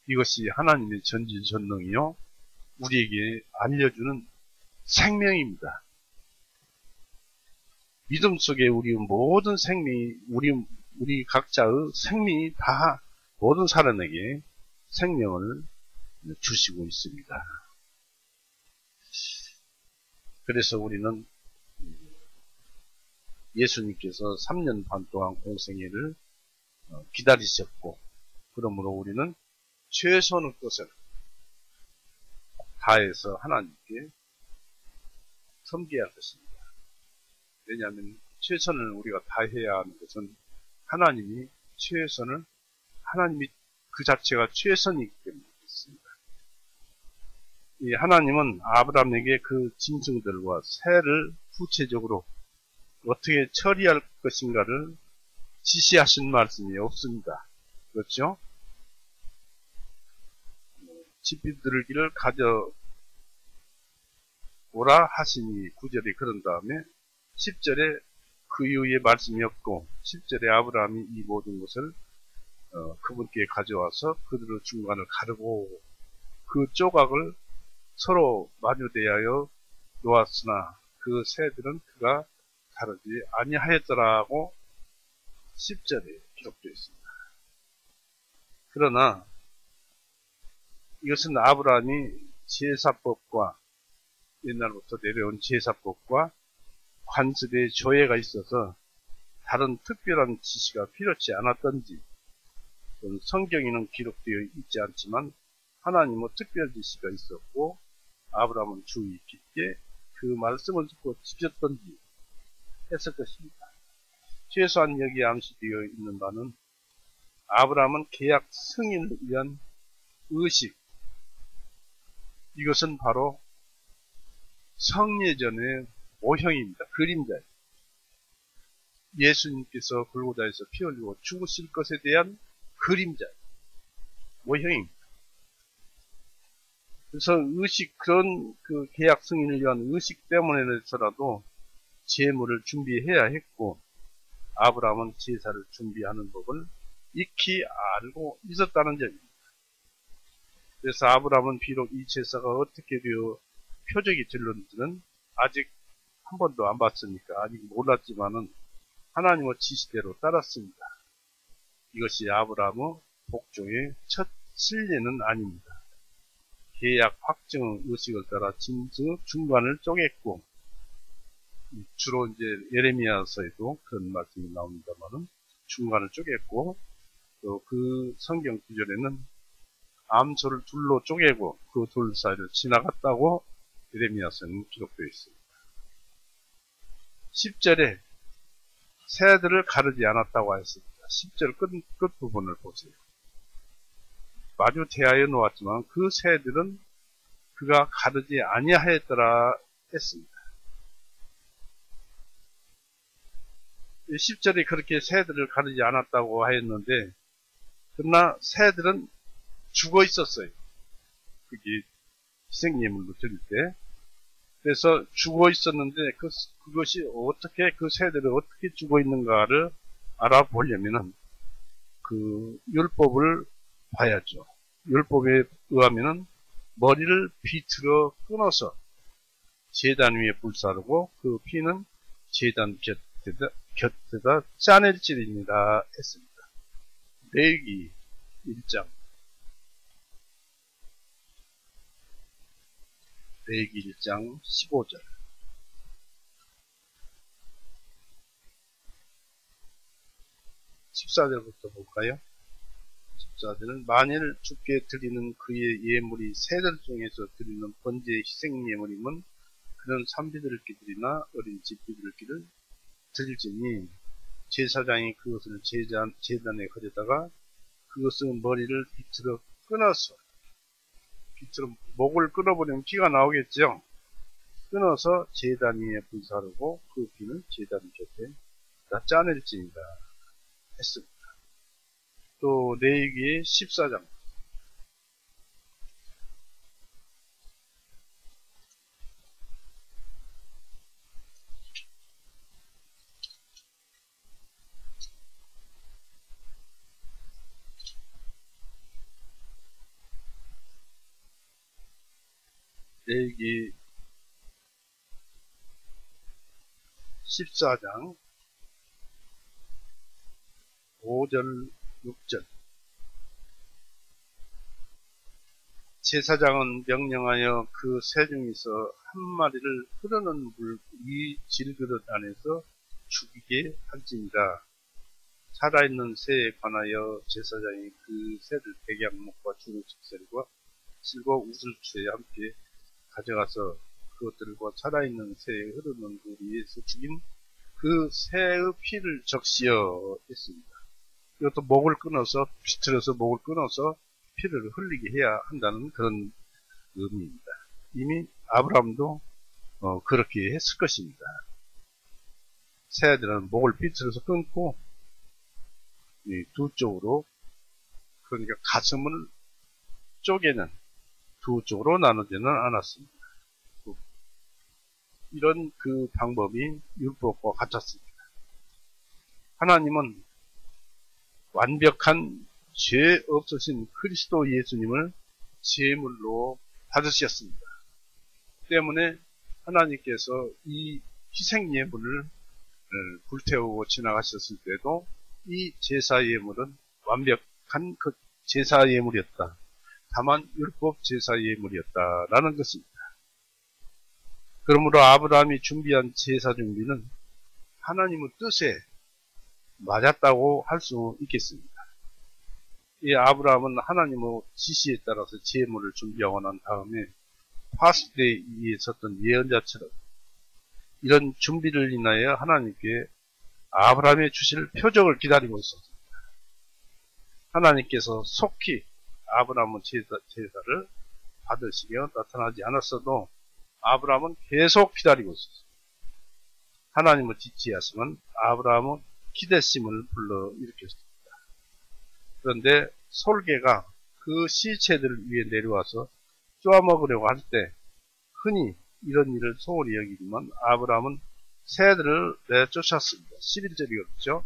이것이 하나님의 전지전능이요 우리에게 알려주는 생명입니다. 믿음 속에 우리 모든 생명이 우리 각자의 생명이 다 모든 사람에게 생명을 주시고 있습니다. 그래서 우리는 예수님께서 3년 반 동안 공생애를 기다리셨고, 그러므로 우리는 최선의 것을 다해서 하나님께 섬겨야 할 것입니다. 왜냐하면 최선을 우리가 다해야 하는 것은 하나님이 그 자체가 최선이기 때문에 그렇습니다. 이 하나님은 아브라함에게 그 짐승들과 새를 구체적으로 어떻게 처리할 것인가를 지시하신 말씀이 없습니다. 그렇죠? 집비둘기를 가져오라 하시니 9절에 그런 다음에 10절에 그 이후에 말씀이 없고 10절에 아브라함이 이 모든 것을 그분께 가져와서 그들의 중간을 가르고 그 조각을 서로 마주 대하여 놓았으나 그 새들은 그가 다르지 아니하였더라고 10절에 기록되어 있습니다. 그러나 이것은 아브라함이 제사법과 옛날부터 내려온 제사법과 관습의 조예가 있어서 다른 특별한 지시가 필요치 않았던지, 성경에는 기록되어 있지 않지만 하나님의 특별 지시가 있었고 아브라함은 주의 깊게 그 말씀을 듣고 지켰던지 했을 것입니다. 최소한 여기 암시되어 있는 바는 아브라함은 계약 승인을 위한 의식, 이것은 바로 성례전의 모형입니다. 그림자예요. 예수님께서 골고다에서 피 흘리고 죽으실 것에 대한 그림자예요. 모형입니다. 그래서 의식, 그런 그 계약 승인을 위한 의식 때문에서라도 제물을 준비해야 했고, 아브라함은 제사를 준비하는 법을 익히 알고 있었다는 점입니다. 그래서 아브라함은 비록 이 제사가 어떻게 되어 표적이 될는지는 아직 한 번도 안 봤으니까 아직 몰랐지만은 하나님의 지시대로 따랐습니다. 이것이 아브라함의 복종의 첫 실례는 아닙니다. 계약 확정 의식을 따라 짐승 중간을 쪼갰고, 주로 이제 예레미야서에도 그런 말씀이 나옵니다만은 중간을 쪼갰고, 또 그 성경 구절에는 암소를 둘로 쪼개고 그 둘 사이를 지나갔다고 예레미야서는 기록되어 있습니다. 10절에 새들을 가르지 않았다고 했습니다. 10절 끝부분을 보세요. 마주 대하여 놓았지만 그 새들은 그가 가르지 아니하였더라 했습니다. 10절에 그렇게 새들을 가르지 않았다고 하였는데, 그러나 새들은 죽어 있었어요. 그게 희생예물로 드릴 때. 그래서 죽어 있었는데 그것이 어떻게, 그 새들이 어떻게 죽어 있는가를 알아보려면은 그 율법을 봐야죠. 율법에 의하면은 머리를 비틀어 끊어서 제단 위에 불사르고 그 피는 제단 곁에다 짜낼지입니다 했습니다. 레위기 1장, 레위기 1장 15절. 14절부터 볼까요? 14절은 만일 주께 드리는 그의 예물이 새들 중에서 드리는 번제 희생 예물이면 그는 산비둘기들이나 어린 집비둘기를 드릴지니 제사장이 그것을 제단에 가져다가 그것은 머리를 비틀어 끊어서, 목을 끊어버리면 피가 나오겠죠. 끊어서 제단 위에 불사르고 그 피는 제단 곁에 다 짜낼지니라 했습니다. 또 레위기 14장, 레위기 14장 5절 6절. 제사장은 명령하여 그 새 중에서 한 마리를 흐르는 물 위 질그릇 안에서 죽이게 할지니라. 살아있는 새에 관하여 제사장이 그 새를 백양목과 주nu식셀과 실과 우슬초에 함께 가져가서 그것들과 살아있는 새에 흐르는 물 위에서 죽인 그 새의 피를 적시어 했습니다. 이것도 목을 끊어서, 비틀어서 목을 끊어서 피를 흘리게 해야 한다는 그런 의미입니다. 이미 아브라함도 그렇게 했을 것입니다. 새들은 목을 비틀어서 끊고 이 두 쪽으로, 그러니까 가슴을 쪼개는 두 쪽으로 나누지는 않았습니다. 이런 그 방법이 율법과 같았습니다. 하나님은 완벽한 죄 없으신 그리스도 예수님을 제물로 받으셨습니다. 때문에 하나님께서 이 희생 예물을 불태우고 지나가셨을 때도 이 제사 예물은 완벽한 그 제사 예물이었다. 다만 율법 제사 예물이었다라는 것입니다. 그러므로 아브라함이 준비한 제사 준비는 하나님의 뜻에 맞았다고 할 수 있겠습니다. 이 아브라함은 하나님의 지시에 따라서 제물을 준비하고 난 다음에 파스데이에 있었던 예언자처럼 이런 준비를 인하여 하나님께 아브라함의 주실 표적을 기다리고 있었습니다. 하나님께서 속히 아브라함의 제사를 받으시며 나타나지 않았어도 아브라함은 계속 기다리고 있었습니다. 하나님의 지체하심은 아브라함의 기대심을 불러일으켰습니다. 그런데 솔개가 그 시체들을 위해 내려와서 쪼아먹으려고 할 때 흔히 이런 일을 소홀히 여기지만 아브라함은 새들을 내쫓았습니다. 11절이었죠.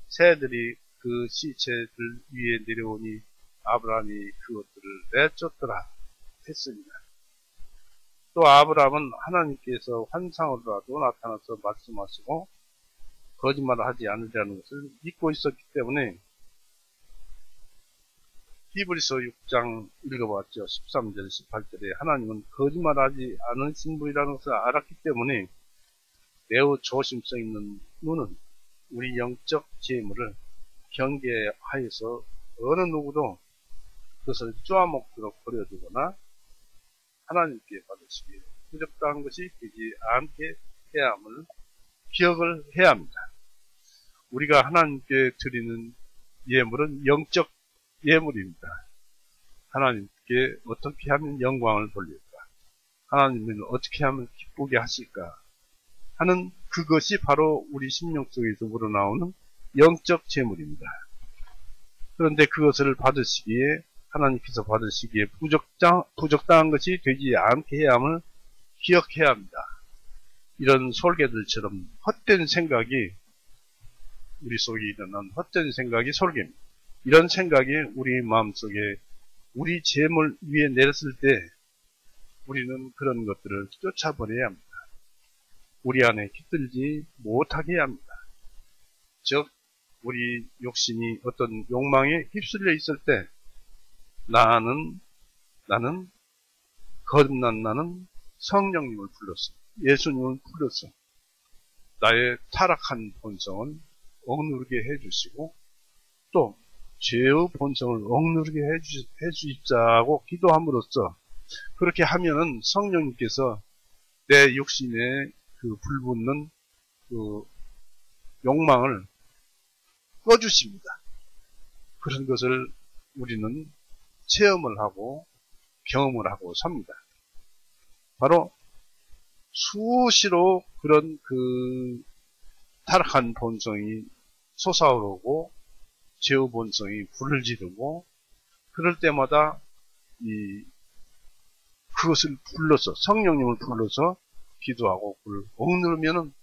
새들이 그 시체들 위에 내려오니 아브라함이 그것들을 내쫓더라 했습니다. 또 아브라함은 하나님께서 환상으로라도 나타나서 말씀하시고 거짓말을 하지 않으리라는 것을 믿고 있었기 때문에 히브리서 6장 읽어봤죠. 13절 18절에 하나님은 거짓말하지 않으신 분이라는 것을 알았기 때문에 매우 조심성 있는 눈은 우리 영적 재물을 경계하여서 어느 누구도 그것을 쪼아먹도록 버려두거나 하나님께 받으시기에 부적당한 것이 되지 않게 해야 함을 기억을 해야 합니다. 우리가 하나님께 드리는 예물은 영적 예물입니다. 하나님께 어떻게 하면 영광을 돌릴까? 하나님은 어떻게 하면 기쁘게 하실까? 하는 그것이 바로 우리 심령 속에서 우러나오는 영적 재물입니다. 그런데 그것을 받으시기에 하나님께서 받으시기에 부적당한 것이 되지 않게 해야 함을 기억해야 합니다. 이런 솔개들처럼 헛된 생각이 우리 속에 일어난 헛된 생각이 솔개입니다. 이런 생각이 우리 마음속에 우리 재물 위에 내렸을 때 우리는 그런 것들을 쫓아버려야 합니다. 우리 안에 깃들지 못하게 해야 합니다. 즉 우리 욕심이 어떤 욕망에 휩쓸려 있을 때 나는 거듭난 나는 성령님을 불렀어. 예수님을 불렀어. 나의 타락한 본성은 억누르게 해주시고 또 죄의 본성을 억누르게 해주십자고 기도함으로써 그렇게 하면은 성령님께서 내 육신에 그 불붙는 그 욕망을 꺼주십니다. 그런 것을 우리는 체험을 하고 경험을 하고 삽니다. 바로 수시로 그런 그 타락한 본성이 솟아오르고 죄의 본성이 불을 지르고 그럴 때마다 그것을 불러서 성령님을 불러서 기도하고 그걸 억누르면은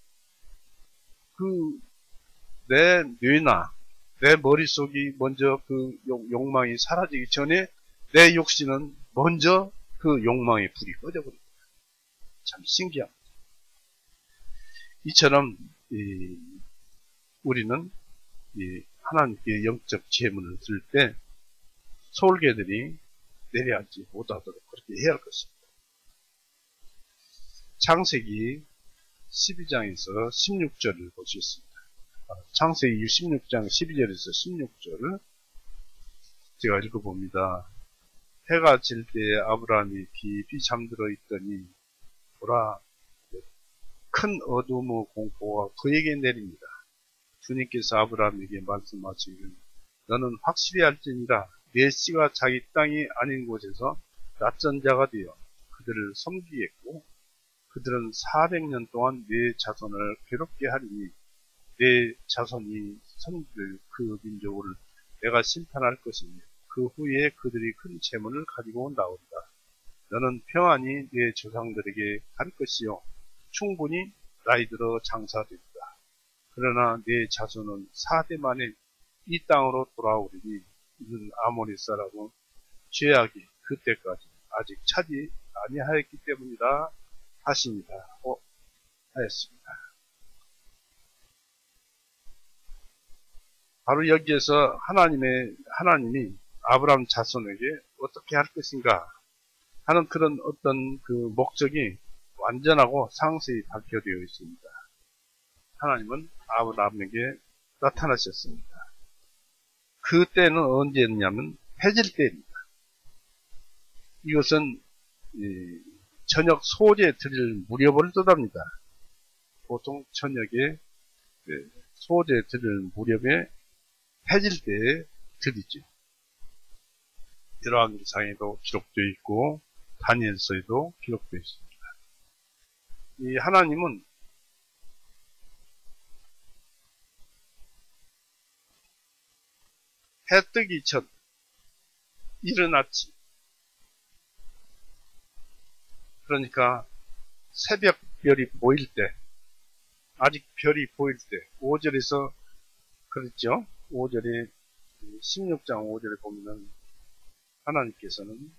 내 뇌나 내 머릿속이 먼저 그 욕망이 사라지기 전에 내 육신은 먼저 그 욕망의 불이 꺼져버립니다. 참 신기합니다. 이처럼 우리는 하나님께 영적 재물을 들 때 솔개들이 내려앉지 못하도록 그렇게 해야 할 것입니다. 창세기 12장에서 16절을 보시겠습니다. 창세기 16장 12절에서 16절을 제가 읽어봅니다. 해가 질 때 아브라함이 깊이 잠들어 있더니 보라 큰 어둠의 공포가 그에게 내립니다. 주님께서 아브라함에게 말씀하시기를 너는 확실히 알지니라 내 씨가 자기 땅이 아닌 곳에서 낯선 자가 되어 그들을 섬기겠고 그들은 400년 동안 내 자손을 괴롭게 하리니 내 자손이 섬길 그 민족을 내가 심판할 것이니 그 후에 그들이 큰 재물을 가지고 나온다. 너는 평안히 내 조상들에게 갈 것이요 충분히 나이 들어 장사된다. 그러나 내 자손은 4대 만에 이 땅으로 돌아오리니 이는 아모리 사람은 죄악이 그때까지 아직 차지 아니하였기 때문이다 하십니다. 하였습니다. 바로 여기에서 하나님이 아브라함 자손에게 어떻게 할 것인가 하는 그런 어떤 그 목적이 완전하고 상세히 밝혀되어 있습니다. 하나님은 아브라함에게 나타나셨습니다. 그 때는 언제였냐면 해질 때입니다. 이것은 저녁 소재 드릴 무렵을 뜻합니다. 보통 저녁에 소재 드릴 무렵에 해질 때 드리죠. 이러한 기상에도 기록되어 있고 다니엘서에도 기록되어 있습니다. 이 하나님은 해 뜨기 전 이른 아침, 그러니까 새벽별이 보일 때, 아직 별이 보일 때, 5절에서 그랬죠. 5절에 16장 5절에 보면은 하나님께서는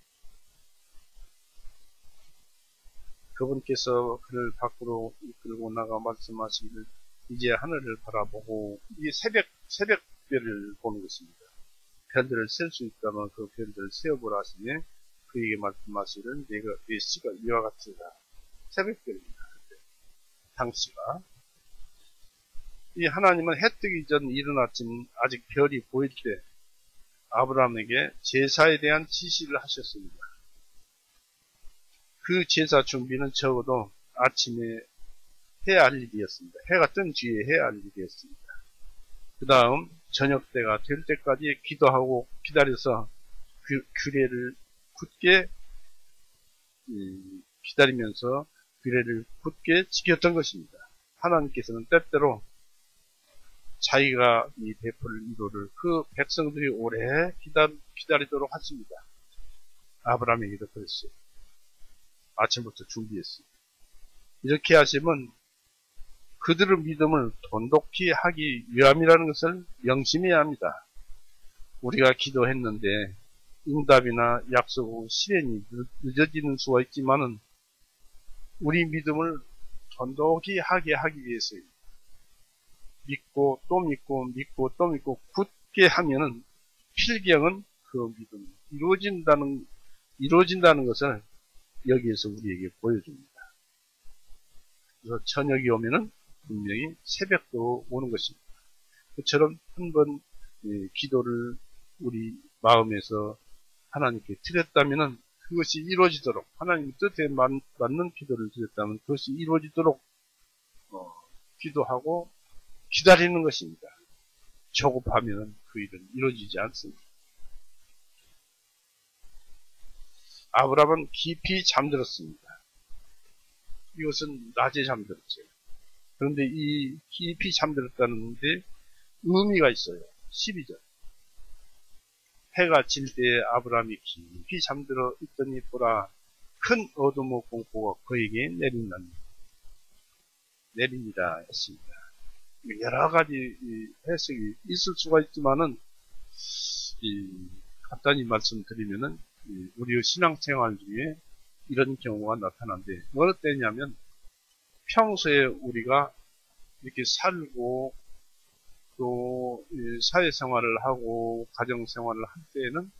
그분께서 그를 밖으로 이끌고 나가 말씀하시기를 이제 하늘을 바라보고 이게 새벽별을 보는 것입니다. 별들을 셀 수 있다면 그 별들을 세어보라 하시니 그에게 말씀하시기를 내 시가 이와 같으리라. 새벽별입니다. 당시가 이 하나님은 해 뜨기 전 이른 아침 아직 별이 보일 때 아브라함에게 제사에 대한 지시를 하셨습니다. 그 제사 준비는 적어도 아침에 해야 할 일이었습니다. 해가 뜬 뒤에 해야 할 일이었습니다. 그 다음 저녁 때가 될 때까지 기도하고 기다려서 규례를 굳게 기다리면서 규례를 굳게 지켰던 것입니다. 하나님께서는 때때로 자기가 이 베풀 인도를 그 백성들이 오래 기다리도록 하십니다. 아브라함에게도 그랬어요. 아침부터 준비했어요. 이렇게 하시면 그들의 믿음을 돈독히 하기 위함이라는 것을 명심해야 합니다. 우리가 기도했는데 응답이나 약속 실현이 늦어지는 수가 있지만은 우리 믿음을 돈독히 하게 하기 위해서요. 믿고 또 믿고 믿고 또 믿고 굳게 하면은 필경은 그 믿음이 이루어진다는 것을 여기에서 우리에게 보여줍니다. 그래서 저녁이 오면은 분명히 새벽도 오는 것입니다. 그처럼 한번 기도를 우리 마음에서 하나님께 드렸다면은 그것이 이루어지도록 하나님 뜻에 맞는 기도를 드렸다면 그것이 이루어지도록 기도하고 기다리는 것입니다. 조급하면 그 일은 이루어지지 않습니다. 아브라함은 깊이 잠들었습니다. 이것은 낮에 잠들었어요. 그런데 이 깊이 잠들었다는 데 의미가 있어요. 12절. 해가 질 때에 아브라함이 깊이 잠들어 있더니 보라 큰 어둠의 공포가 그에게 내립니다 했습니다. 여러 가지 해석이 있을 수가 있지만은 간단히 말씀드리면은 우리의 신앙생활 중에 이런 경우가 나타나는데 어느 때냐면 평소에 우리가 이렇게 살고 또 사회생활을 하고 가정생활을 할 때에는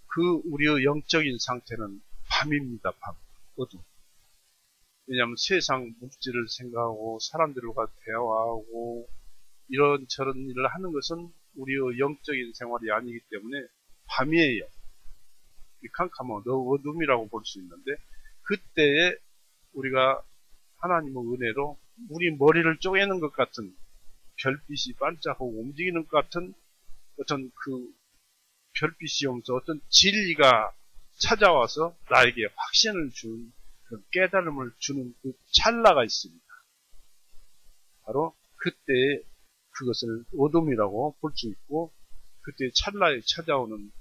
그 우리의 영적인 상태는 밤입니다. 밤. 어둠. 왜냐하면 세상 물질을 생각하고 사람들과 대화하고 이런저런 일을 하는 것은 우리의 영적인 생활이 아니기 때문에 밤이에요. 캄캄한 어둠이라고 볼 수 있는데 그때에 우리가 하나님의 은혜로 우리 머리를 쪼개는 것 같은 별빛이 반짝하고 움직이는 것 같은 어떤 그 별빛이 오면서 어떤 진리가 찾아와서 나에게 확신을 준 그 깨달음을 주는 그 찰나가 있습니다. 바로 그때에 그것을 어둠이라고 볼 수 있고 그때 찰나에 찾아오는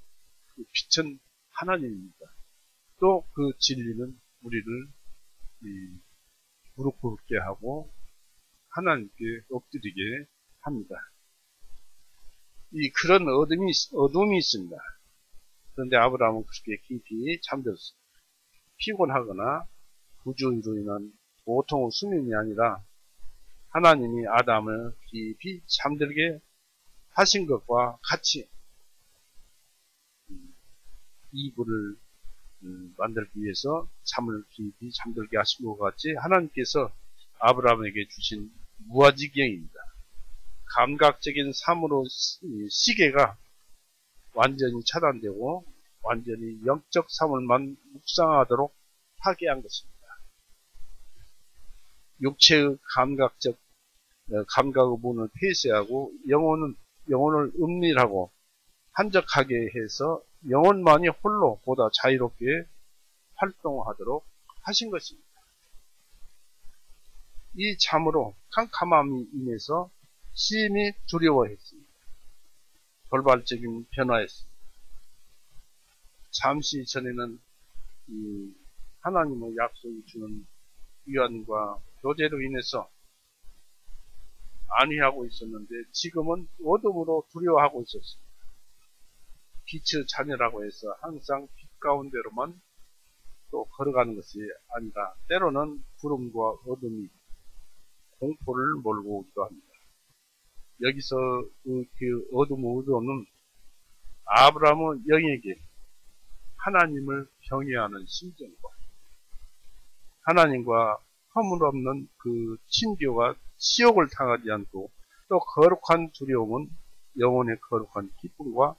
그 빛은 하나님입니다. 또 그 진리는 우리를 무릎 꿇게 하고 하나님께 엎드리게 합니다. 그런 어둠이 있습니다. 그런데 아브라함은 그렇게 깊이 잠들었습니다. 피곤하거나 부주의로 인한 보통의 수면이 아니라 하나님이 아담을 깊이 잠들게 하신 것과 같이 이불을 만들기 위해서 잠을 깊이 잠들게 하신 것 같이 하나님께서 아브라함에게 주신 무아지경입니다. 감각적인 삶으로 시계가 완전히 차단되고 완전히 영적 삶을만 묵상하도록 하게 한 것입니다. 육체의 감각의 문을 폐쇄하고 영혼을 은밀하고 한적하게 해서 영혼만이 홀로 보다 자유롭게 활동하도록 하신 것입니다. 이 참으로 캄캄함이 인해서 심히 두려워했습니다. 돌발적인 변화였습니다. 잠시 전에는 하나님의 약속이 주는 위안과 교제로 인해서 안위하고 있었는데 지금은 어둠으로 두려워하고 있었습니다. 빛의 자녀라고 해서 항상 빛 가운데로만 또 걸어가는 것이 아니라 때로는 구름과 어둠이 공포를 몰고 오기도 합니다. 여기서 그 어둠의 의도는 아브라함의 영에게 하나님을 경외하는 심정과 하나님과 허물없는 그 친교가 치욕을 당하지 않고 또 거룩한 두려움은 영혼의 거룩한 기쁨과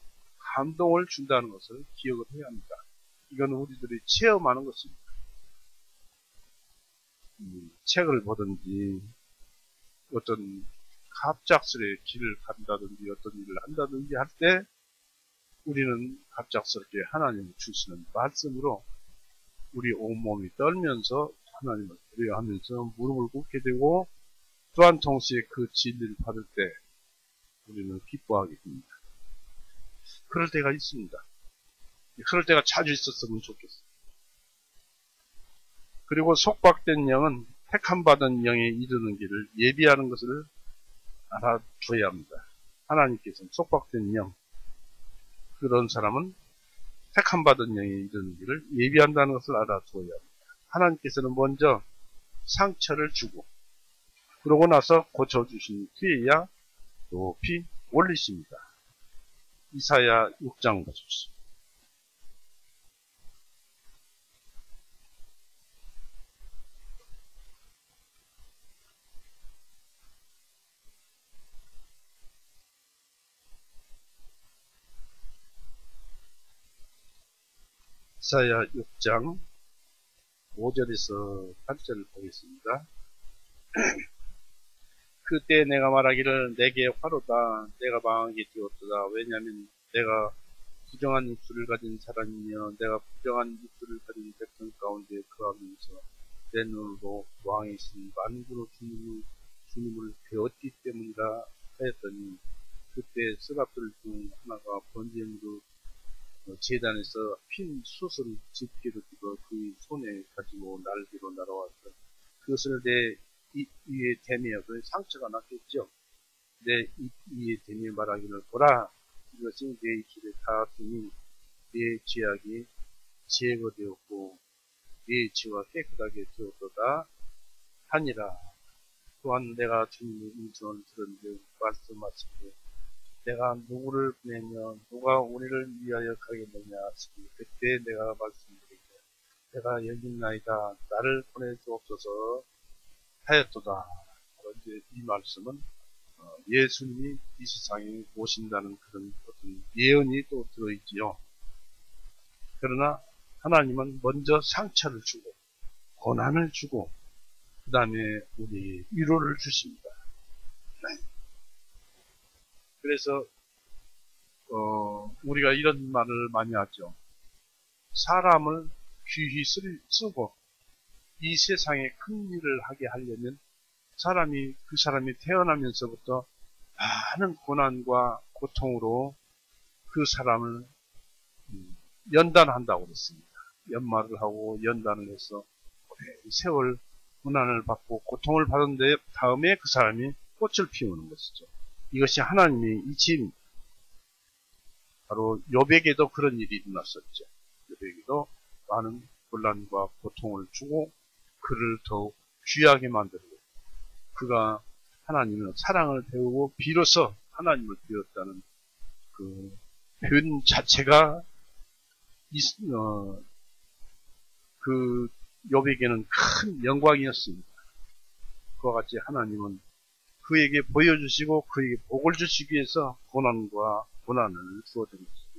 감동을 준다는 것을 기억을 해야 합니다. 이건 우리들이 체험하는 것입니다. 책을 보든지 어떤 갑작스레 길을 간다든지 어떤 일을 한다든지 할 때 우리는 갑작스럽게 하나님을 주시는 말씀으로 우리 온몸이 떨면서 하나님을 두려워하면서 무릎을 꿇게 되고 또한 동시에 그 진리를 받을 때 우리는 기뻐하게 됩니다. 그럴 때가 있습니다. 그럴 때가 자주 있었으면 좋겠어요. 그리고 속박된 영은 택함받은 영에 이르는 길을 예비하는 것을 알아줘야 합니다. 하나님께서는 속박된 영, 그런 사람은 택함받은 영에 이르는 길을 예비한다는 것을 알아줘야 합니다. 하나님께서는 먼저 상처를 주고 그러고 나서 고쳐주신 뒤에야 높이 올리십니다. 이사야 6장 보십시오. 이사야 6장 5절에서 8절을 보겠습니다. 그때 내가 말하기를 내게 화로다 내가 망하게 되었도다. 왜냐하면 내가 부정한 입술을 가진 사람이며 내가 부정한 입술을 가진 백성 가운데 거하면서 내 눈으로 왕이신 만군의 주님을 배웠기 때문이라 하였더니 그때 스랍들 중 하나가 번제물로 제단에서 핀 숯을 집게로 집어 그 손에 가지고 날개로 날아와서 그것을 내 입 위에 대며 그 상처가 났겠죠. 내 입 위에 대며 말하기를 보라 이것이 내 입술에 닿았으니 내 죄악이 제거되었고 내 죄가 깨끗하게 되었도다 하니라. 또한 내가 주님의 음성을 들은데 말씀하시되 내가 누구를 보내며 누가 우리를 위하여 가겠느냐 하시니 그때 내가 말씀드리기를 내가 여기 있나이다 나를 보내주옵소서 하였도다. 그런데 이 말씀은 예수님이 이 세상에 오신다는 그런 어떤 예언이 또 들어있지요. 그러나 하나님은 먼저 상처를 주고 고난을 주고 그 다음에 우리 위로를 주십니다. 그래서 우리가 이런 말을 많이 하죠. 사람을 귀히 쓰고 이 세상에 큰 일을 하게 하려면 그 사람이 태어나면서부터 많은 고난과 고통으로 그 사람을 연단한다고 그랬습니다. 연말을 하고 연단을 해서 세월 고난을 받고 고통을 받은 다음에 그 사람이 꽃을 피우는 것이죠. 이것이 하나님의 이치입니다. 바로 욥에게도 그런 일이 일어났었죠. 욥에게도 많은 곤란과 고통을 주고 그를 더욱 귀하게 만들고 그가 하나님의 사랑을 배우고 비로소 하나님을 배웠다는 그 표현 자체가 그 욥에게는 큰 영광이었습니다. 그와 같이 하나님은 그에게 보여주시고 그에게 복을 주시기 위해서 고난과 고난을 주어드린 것이죠.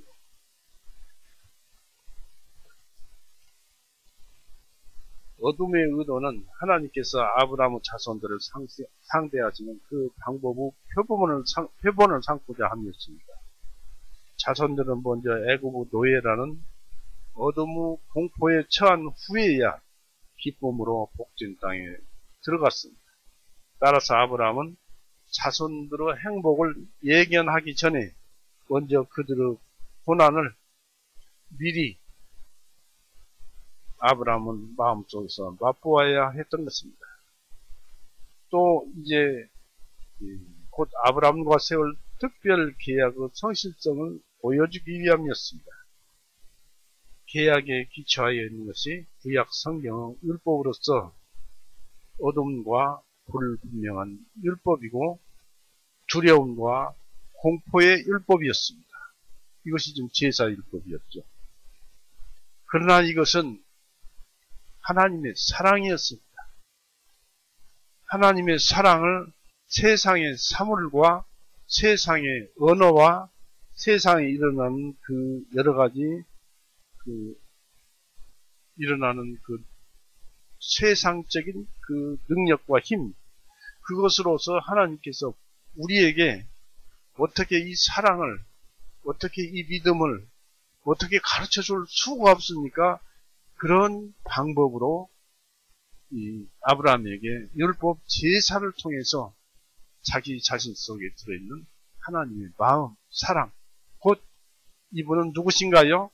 어둠의 의도는 하나님께서 아브라함의 자손들을 상대하시는 그 방법의 표본을 삼고자 함이었습니다. 자손들은 먼저 애굽의 노예라는 어둠의 공포에 처한 후에야 기쁨으로 복된 땅에 들어갔습니다. 따라서 아브라함은 자손들의 행복을 예견하기 전에 먼저 그들의 고난을 미리 아브라함은 마음속에서 맛보아야 했던 것입니다. 또 이제 곧 아브라함과 세울 특별 계약의 성실성을 보여주기 위함이었습니다. 계약에 기초하여 있는 것이 구약 성경의 율법으로서 어둠과 불분명한 율법이고 두려움과 공포의 율법이었습니다. 이것이 좀 제사 율법이었죠. 그러나 이것은 하나님의 사랑이었습니다. 하나님의 사랑을 세상의 사물과 세상의 언어와 세상에 일어나는 그 여러 가지 일어나는 그 세상적인 그 능력과 힘, 그것으로서 하나님께서 우리에게 어떻게 이 사랑을, 어떻게 이 믿음을 어떻게 가르쳐 줄 수가 없습니까? 그런 방법으로 이 아브라함에게 율법 제사를 통해서 자기 자신 속에 들어있는 하나님의 마음, 사랑, 곧 이분은 누구신가요?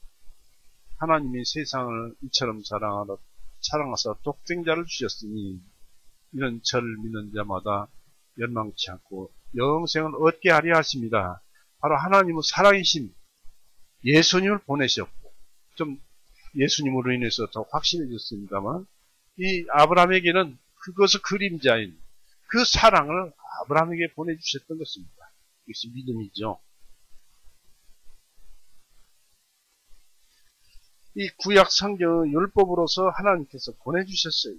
하나님이 세상을 이처럼 사랑하사 독생자를 주셨으니 이는 저를 믿는 자마다 멸망치 않고 영생을 얻게 하려 하십니다. 바로 하나님의 사랑이신 예수님을 보내셨고, 좀 예수님으로 인해서 더 확실해졌습니다만, 이 아브라함에게는 그것의 그림자인 그 사랑을 아브라함에게 보내주셨던 것입니다. 이것이 믿음이죠. 이 구약 성경의 율법으로서 하나님께서 보내주셨어요.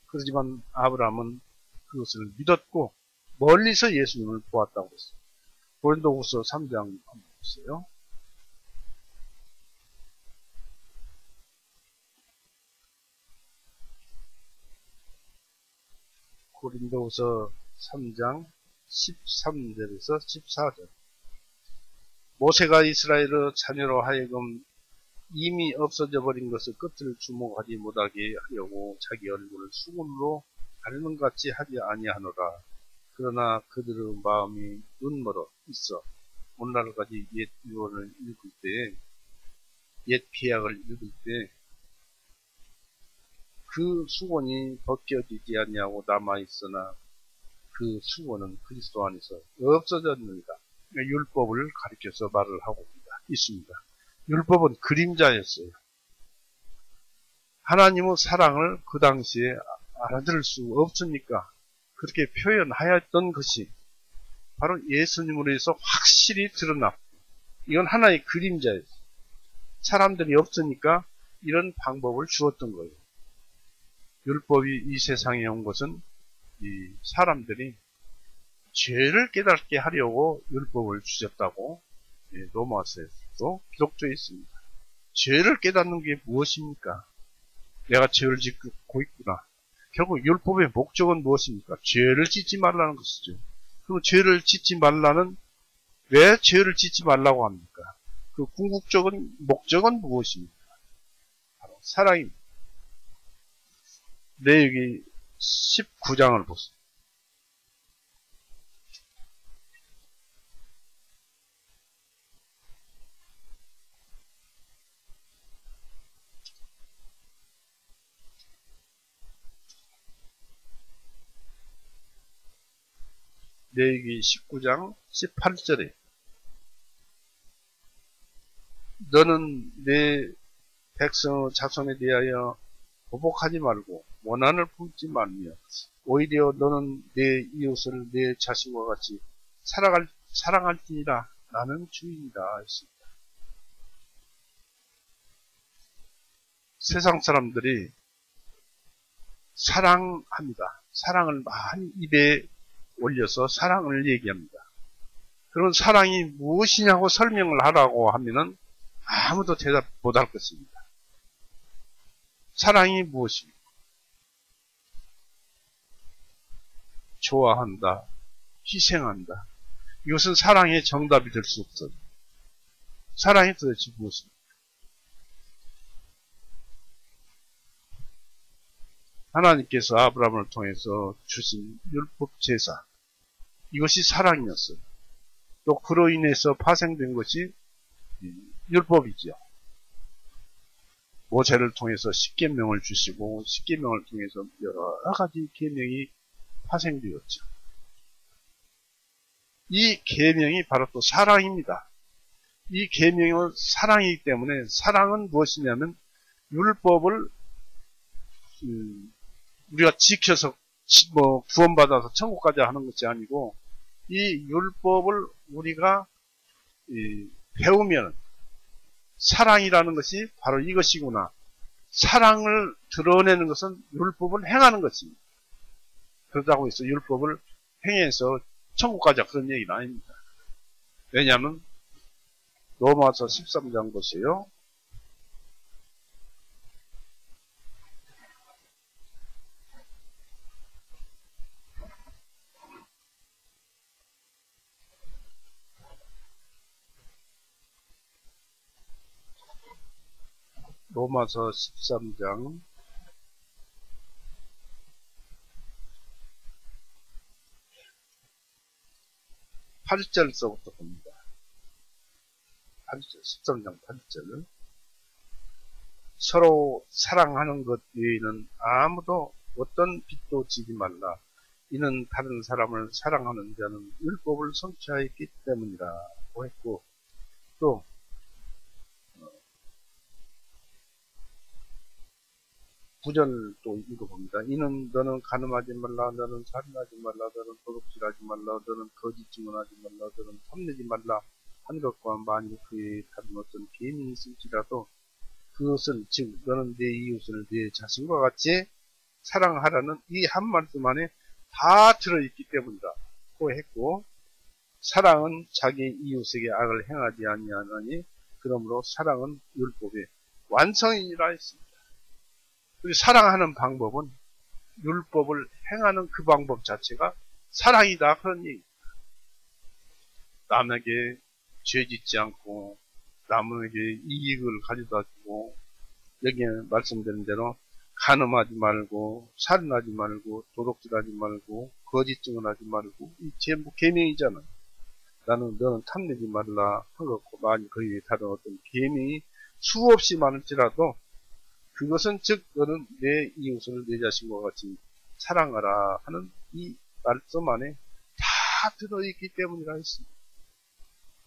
그렇지만 아브라함은 그것을 믿었고 멀리서 예수님을 보았다고 했어요. 고린도후서 3장 한번 보세요. 고린도후서 3장 13절에서 14절. 모세가 이스라엘의 자녀로 하여금 이미 없어져 버린 것을 끝을 주목하지 못하게 하려고 자기 얼굴을 수건으로 가리는 같이 하지 아니하노라. 그러나 그들의 마음이 눈멀어 있어 오늘날까지 옛 유언을 읽을 때, 옛 피약을 읽을 때 그 수건이 벗겨지지 않냐고 남아있으나 그 수건은 그리스도 안에서 없어졌느니라. 율법을 가리켜서 말을 하고 있습니다. 율법은 그림자였어요. 하나님의 사랑을 그 당시에 알아들을 수 없으니까 그렇게 표현하였던 것이 바로 예수님으로 해서 확실히 드러났고, 이건 하나의 그림자였어요. 사람들이 없으니까 이런 방법을 주었던 거예요. 율법이 이 세상에 온 것은 이 사람들이 죄를 깨닫게 하려고 율법을 주셨다고 로마서에도 기록되어 있습니다. 죄를 깨닫는 게 무엇입니까? 내가 죄를 짓고 있구나. 결국 율법의 목적은 무엇입니까? 죄를 짓지 말라는 것이죠. 그럼 죄를 짓지 말라는, 왜 죄를 짓지 말라고 합니까? 그 궁극적인 목적은 무엇입니까? 바로 사랑입니다. 레위기 19장을 보세요. 레위기 19장 18절에 너는 내 백성의 자손에 대하여 보복하지 말고 원한을 품지 말며 오히려 너는 내 이웃을 내 자신과 같이 사랑할지니라. 나는 주인이다 했습니다. 세상 사람들이 사랑합니다. 사랑을 많이 입에 올려서 사랑을 얘기합니다. 그런 사랑이 무엇이냐고 설명을 하라고 하면은 아무도 대답 못할 것입니다. 사랑이 무엇입니까? 좋아한다, 희생한다. 이것은 사랑의 정답이 될 수 없어요. 사랑이 도대체 무엇입니까? 하나님께서 아브라함을 통해서 주신 율법 제사, 이것이 사랑이었어요. 또 그로 인해서 파생된 것이 율법이지요. 모세를 통해서 십계명을 주시고 십계명을 통해서 여러 가지 계명이 파생되었죠. 이 계명이 바로 또 사랑입니다. 이 계명은 사랑이기 때문에 사랑은 무엇이냐면 율법을 우리가 지켜서 구원받아서 천국까지 하는 것이 아니고 이 율법을 우리가 배우면 사랑이라는 것이 바로 이것이구나. 사랑을 드러내는 것은 율법을 행하는 것입니다. 그렇다고 해서 율법을 행해서 천국 가자 그런 얘기는 아닙니다. 왜냐하면 로마서 13장 보세요. 로마서 13장 8절서부터 봅니다. 8절, 13장 8절. 서로 사랑하는 것 외에는 아무도 어떤 빚도 지지 말라. 이는 다른 사람을 사랑하는 자는 율법을 성취하였기 때문이라고 했고, 또 9절 또 읽어봅니다. 이는 너는 간음하지 말라, 너는 살인하지 말라, 너는 도둑질하지 말라, 너는 거짓 증언하지 말라, 너는 탐내지 말라 한 것과 만일 그에 다른 어떤 계명이 있을지라도 그것은 즉 너는 내 이웃을 내 자신과 같이 사랑하라는 이 한 말씀 안에 다 들어있기 때문이라고 했고, 사랑은 자기 이웃에게 악을 행하지 아니하나니 그러므로 사랑은 율법의 완성이라 했습니다. 사랑하는 방법은 율법을 행하는 그 방법 자체가 사랑이다 그런 얘기입니다. 남에게 죄짓지 않고 남에게 이익을 가져다 주고, 여기에 말씀드린 대로 간음하지 말고 살인하지 말고 도둑질하지 말고 거짓 증언하지 말고, 이 전부 계명이잖아요. 너는 탐내지 말라 한 것고 만일 거기에 다른 어떤 계명이 수없이 많을지라도 그것은 즉 너는 내 이웃을 내 자신과 같이 사랑하라 하는 이 말씀 안에 다 들어있기 때문이라 했습니다.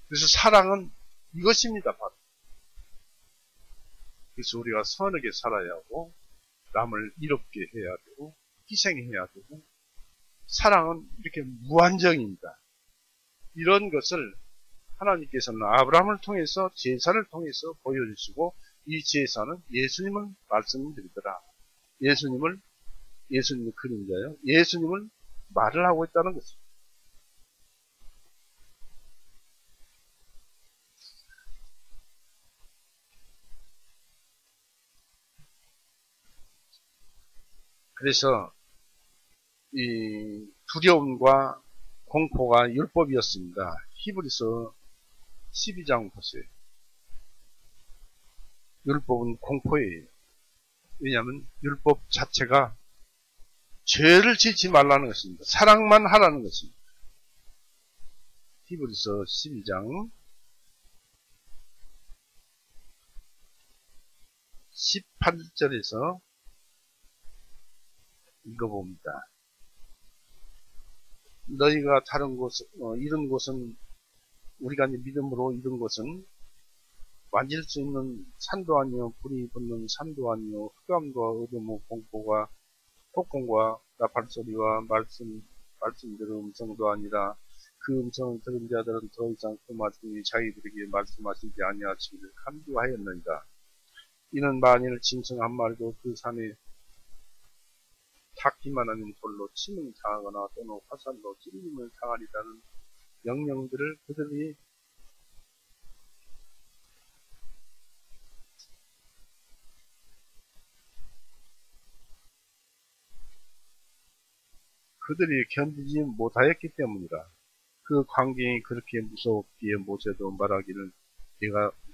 그래서 사랑은 이것입니다. 바로. 그래서 우리가 선하게 살아야 하고 남을 이롭게 해야 되고 희생해야 되고, 사랑은 이렇게 무한정입니다. 이런 것을 하나님께서는 아브라함을 통해서 제사를 통해서 보여주시고, 이 제사는 예수님을 말씀드리더라. 예수님의 그림자요. 예수님을 말을 하고 있다는 것입니다. 그래서 이 두려움과 공포가 율법이었습니다. 히브리서 12장 보세요. 율법은 공포예요. 왜냐하면 율법 자체가 죄를 짓지 말라는 것입니다. 사랑만 하라는 것입니다. 히브리서 12장 18절에서 읽어봅니다. 너희가 다른 이런 곳은 우리가 믿음으로 이런 것은 만질 수 있는 산도 아니요 불이 붙는 산도 아니요 흑암과 어둠의 공포가 폭풍과 나팔소리와 말씀들의 음성도 아니라 그 음성을 들은 자들은 더 이상 그 말씀이 자기들에게 말씀하시지 아니하시기를 간구하였느니라. 이는 만일 짐승 한 마리도 그 산에 닿기만 하면 돌로 침을 당하거나 또는 화살로 찔림을 당하리라는 명령들을 그들이 그들이 견디지 못하였기 때문이라. 그 광경이 그렇게 무서웠기에 모세도 말하기를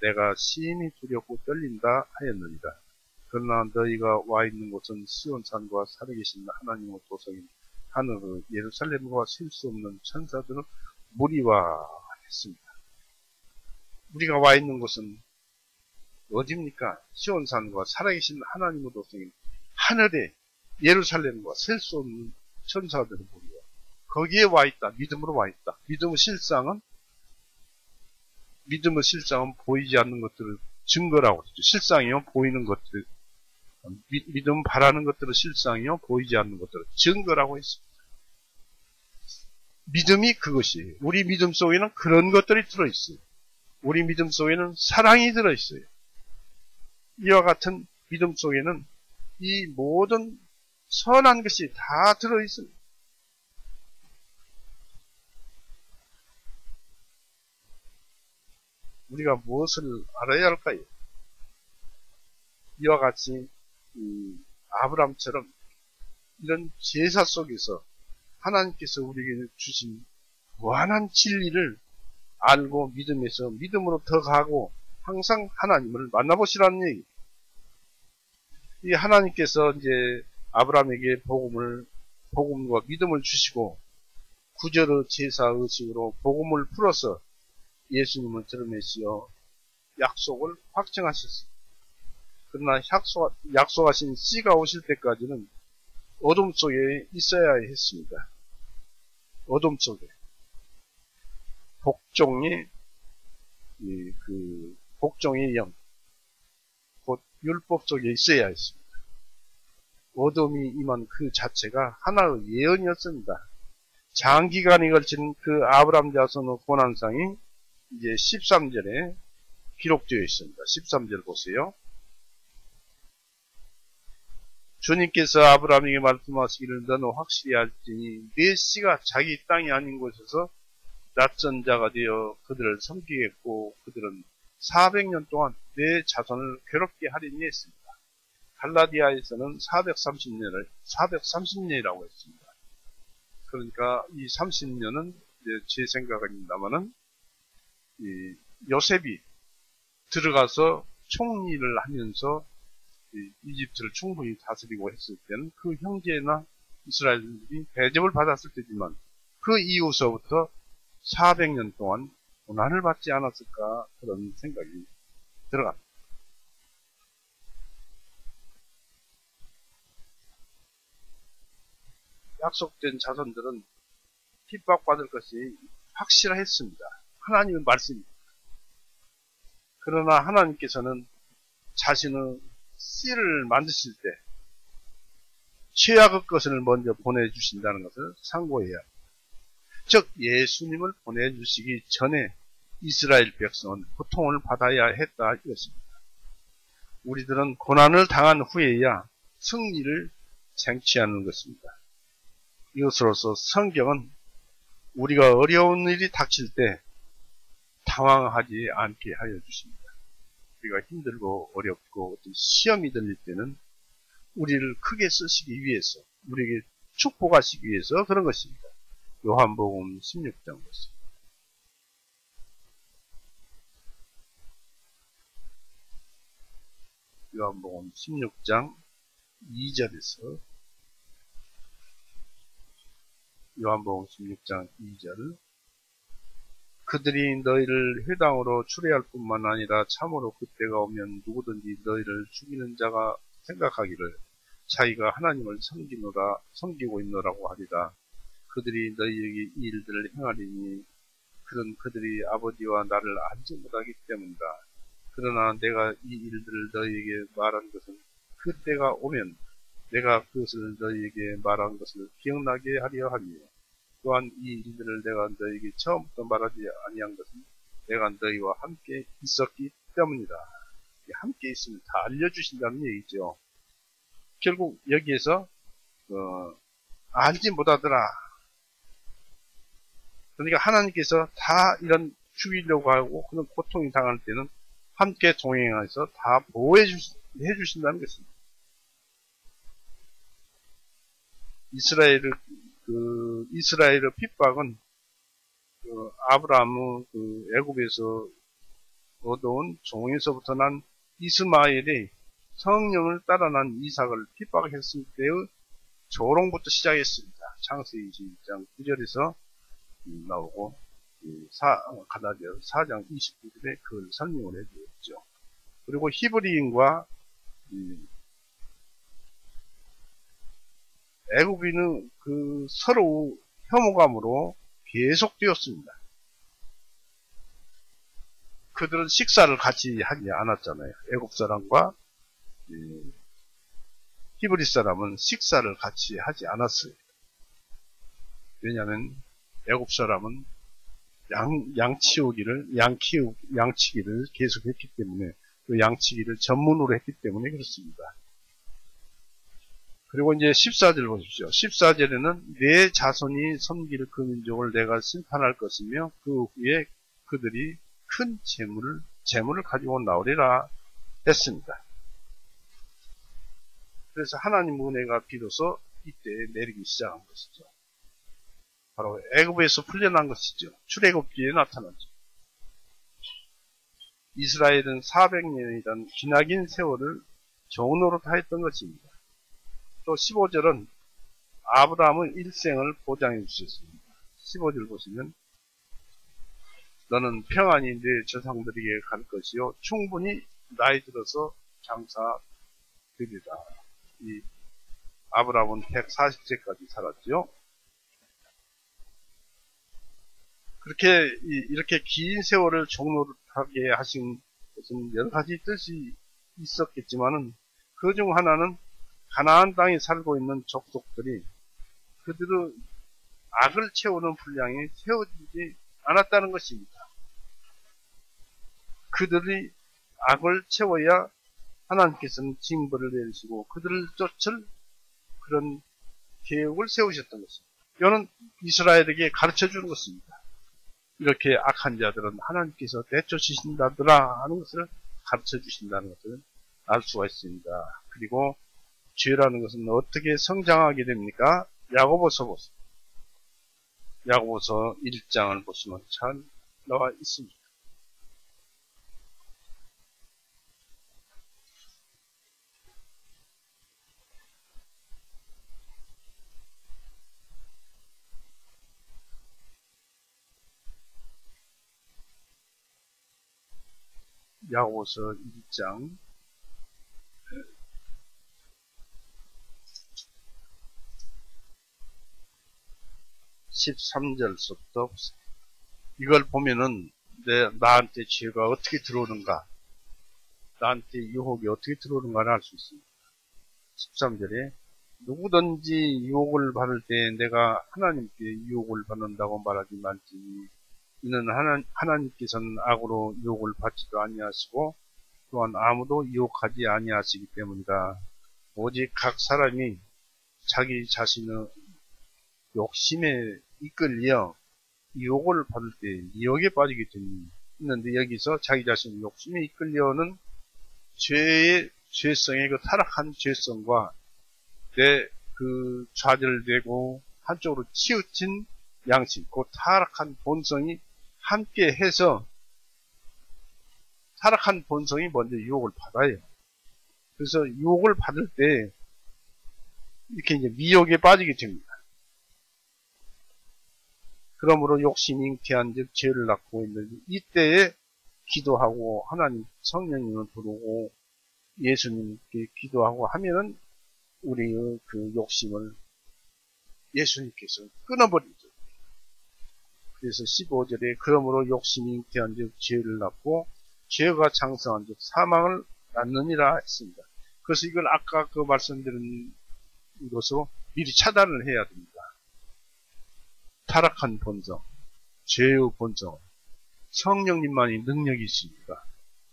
내가 심히 두렵고 떨린다 하였느니라. 그러나 너희가 와 있는 곳은 시온산과 살아계신 하나님의 도성인 하늘의 예루살렘과 셀 수 없는 천사들은 무리와 했습니다. 우리가 와 있는 곳은 어디입니까? 시온산과 살아계신 하나님의 도성인 하늘의 예루살렘과 셀 수 없는 천사들의 무리와 거기에 와 있다. 믿음으로 와 있다. 믿음의 실상은 보이지 않는 것들을 증거라고 그러죠. 실상이요 보이는 것들, 믿음 바라는 것들을 실상이요 보이지 않는 것들을 증거라고 했습니다. 믿음이 그것이에요. 우리 믿음 속에는 그런 것들이 들어있어요. 우리 믿음 속에는 사랑이 들어있어요. 이와 같은 믿음 속에는 이 모든 선한 것이 다 들어있습니다. 우리가 무엇을 알아야 할까요? 이와 같이 아브람처럼 이런 제사 속에서 하나님께서 우리에게 주신 무한한 진리를 알고 믿음에서 믿음으로 더 가고 항상 하나님을 만나보시라는 얘기. 이 하나님께서 이제 아브람에게 복음과 믿음을 주시고 구절의 제사 의식으로 복음을 풀어서 예수님을 드러내시어 약속을 확정하셨습니다. 그러나 약속하신 씨가 오실 때까지는 어둠 속에 있어야 했습니다. 어둠 속에 복종의 영, 곧 율법 속에 있어야 했습니다. 어둠이 임한 그 자체가 하나의 예언이었습니다. 장기간에 걸친 그 아브람 자손의 고난상이 이제 13절에 기록되어 있습니다. 13절 보세요. 주님께서 아브람에게 말씀하시기를 너는 확실히 알지니 네 씨가 자기 땅이 아닌 곳에서 낯선 자가 되어 그들을 섬기겠고 그들은 400년 동안 내 자손을 괴롭게 하리니 했습니다. 갈라디아에서는 430년이라고 했습니다. 그러니까 이 30년은 제 생각입니다만은 요셉이 들어가서 총리를 하면서 이집트를 충분히 다스리고 했을 때는 그 형제나 이스라엘들이 대접을 받았을 때지만 그 이후서부터 400년 동안 고난을 받지 않았을까 그런 생각이 들어갑니다. 약속된 자손들은 핍박받을 것이 확실했습니다. 하나님의 말씀입니다. 그러나 하나님께서는 자신의 씨를 만드실 때 최악의 것을 먼저 보내주신다는 것을 상고해야 합니다. 즉 예수님을 보내주시기 전에 이스라엘 백성은 고통을 받아야 했다 이것입니다. 우리들은 고난을 당한 후에야 승리를 쟁취하는 것입니다. 이것으로서 성경은 우리가 어려운 일이 닥칠 때 당황하지 않게 하여 주십니다. 우리가 힘들고 어렵고 어떤 시험이 들릴 때는 우리를 크게 쓰시기 위해서, 우리에게 축복하시기 위해서 그런 것입니다. 요한복음 16장 보겠습니다. 요한복음 16장 2절에서 요한복음 16장 2절 그들이 너희를 회당으로 추례할 뿐만 아니라 참으로 그때가 오면 누구든지 너희를 죽이는 자가 생각하기를 자기가 하나님을 섬기고 있노라고 하리라. 그들이 너희에게 이 일들을 행하리니 그런 그들이 아버지와 나를 알지 못하기 때문이다. 그러나 내가 이 일들을 너희에게 말한 것은 그때가 오면 내가 그것을 너희에게 말한 것을 기억나게 하려 함이요. 또한 이 일들을 내가 너희에게 처음부터 말하지 아니한 것은 내가 너희와 함께 있었기 때문이다. 함께 있으면 다 알려주신다는 얘기죠. 결국 여기에서 알지 못하더라. 그러니까 하나님께서 다 이런 죽이려고 하고 그런 고통이 당할 때는 함께 동행해서 다 보호해 주신다는 것입니다. 이스라엘을 그 이스라엘의 핍박은 그 아브라함의 그 애굽에서 얻어온 종에서부터 난 이스마엘이 성령을 따라 난 이삭을 핍박했을 때의 조롱부터 시작했습니다. 창세기 22장 9절에서 나오고 가나디아서 4장 29절에 그걸 설명을 해주었죠. 그리고 히브리인과 애굽인은 그 서로 혐오감으로 계속되었습니다. 그들은 식사를 같이 하지 않았잖아요. 애굽 사람과 히브리 사람은 식사를 같이 하지 않았어요. 왜냐하면 애굽 사람은 양치기를 계속했기 때문에, 그 양치기를 전문으로 했기 때문에 그렇습니다. 그리고 이제 14절 보십시오. 14절에는 내 자손이 섬길 그 민족을 내가 심판할 것이며 그 후에 그들이 큰 재물을 가지고 나오리라 했습니다. 그래서 하나님 은혜가 비로소 이때 내리기 시작한 것이죠. 바로 애굽에서 풀려난 것이죠. 출애굽기에 나타났죠. 이스라엘은 400년이란 기나긴 세월을 종으로 다했던 것입니다. 또 15절은 아브라함의 일생을 보장해 주셨습니다. 15절 보시면 너는 평안히 내 조상들에게 갈 것이요 충분히 나이 들어서 장사되리라. 이 아브라함은 140세까지 살았죠. 그렇게 이렇게 긴 세월을 종로하게 하신 것은 여러 가지 뜻이 있었겠지만은 그 중 하나는 가나안 땅에 살고 있는 족속들이 그들의 악을 채우는 분량이 채워지지 않았다는 것입니다. 그들이 악을 채워야 하나님께서는 징벌을 내리시고 그들을 쫓을 그런 계획을 세우셨던 것입니다. 이거는 이스라엘에게 가르쳐 주는 것입니다. 이렇게 악한 자들은 하나님께서 내쫓으신다더라 하는 것을 가르쳐 주신다는 것을 알 수가 있습니다. 그리고 죄라는 것은 어떻게 성장하게 됩니까? 야고보서 보세요. 야고보서 1장을 보시면 잘 나와 있습니다. 야고보서 1장 13절부터 이걸 보면은 나한테 죄가 어떻게 들어오는가, 나한테 유혹이 어떻게 들어오는가를 알 수 있습니다. 13절에 누구든지 유혹을 받을 때 내가 하나님께 유혹을 받는다고 말하지 말지, 이는 하나님께서는 악으로 유혹을 받지도 아니하시고 또한 아무도 유혹하지 아니하시기 때문이다. 오직 각 사람이 자기 자신의 욕심에 이끌려 유혹을 받을 때 미혹에 빠지게 되는데, 여기서 자기 자신의 욕심에 이끌려는 죄성의 그 타락한 죄성과 내 그 좌절되고 한쪽으로 치우친 양심, 그 타락한 본성이 함께 해서 타락한 본성이 먼저 유혹을 받아요. 그래서 유혹을 받을 때 이렇게 이제 미혹에 빠지게 됩니다. 그러므로 욕심이 잉태한 즉 죄를 낳고 있는 이때에 기도하고 하나님 성령님을 부르고 예수님께 기도하고 하면은 우리의 그 욕심을 예수님께서 끊어버리죠. 그래서 15절에 그러므로 욕심이 잉태한 즉 죄를 낳고 죄가 장성한 즉 사망을 낳느니라 했습니다. 그래서 이걸 아까 그 말씀드린 것으로 미리 차단을 해야 됩니다. 타락한 본성, 죄의 본성, 성령님만이 능력이 있으니까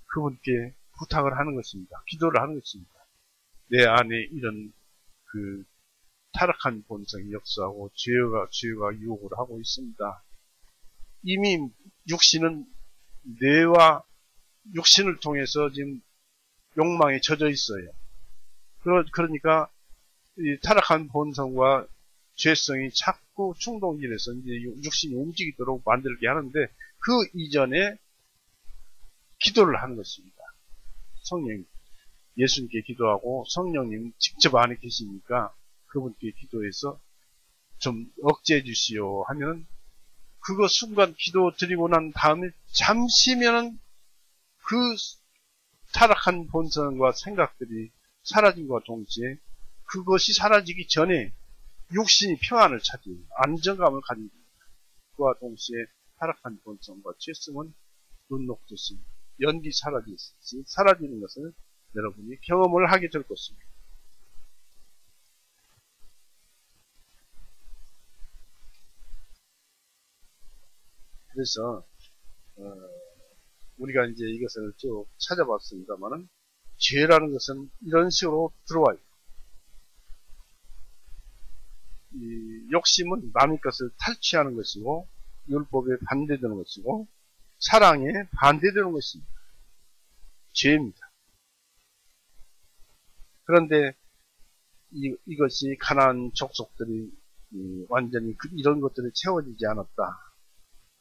그분께 부탁을 하는 것입니다. 기도를 하는 것입니다. 내 안에 이런 그 타락한 본성이 역사하고 죄가 유혹을 하고 있습니다. 이미 육신은 뇌와 육신을 통해서 지금 욕망에 젖어 있어요. 그러니까 이 타락한 본성과 죄성이 자꾸 자꾸 충동질에서 이제 육신이 움직이도록 만들게 하는데 그 이전에 기도를 하는 것입니다. 성령, 예수님께 기도하고 성령님 직접 안에 계시니까 그분께 기도해서 좀 억제해 주시오 하면 그거 순간 기도 드리고 난 다음에 잠시면은 그 타락한 본성과 생각들이 사라짐과 동시에 그것이 사라지기 전에 육신이 평안을 찾고 안정감을 가집니다. 그와 동시에 타락한 본성과 죄성은 눈 녹듯이 연기 사라지듯이 사라지는 것을 여러분이 경험을 하게 될 것입니다. 그래서 우리가 이제 이것을 쭉 찾아봤습니다만은 죄라는 것은 이런 식으로 들어와요. 이 욕심은 남의 것을 탈취하는 것이고 율법에 반대되는 것이고 사랑에 반대되는 것입니다. 죄입니다. 그런데 이것이 가나안 족속들이 완전히 이런 것들에 채워지지 않았다.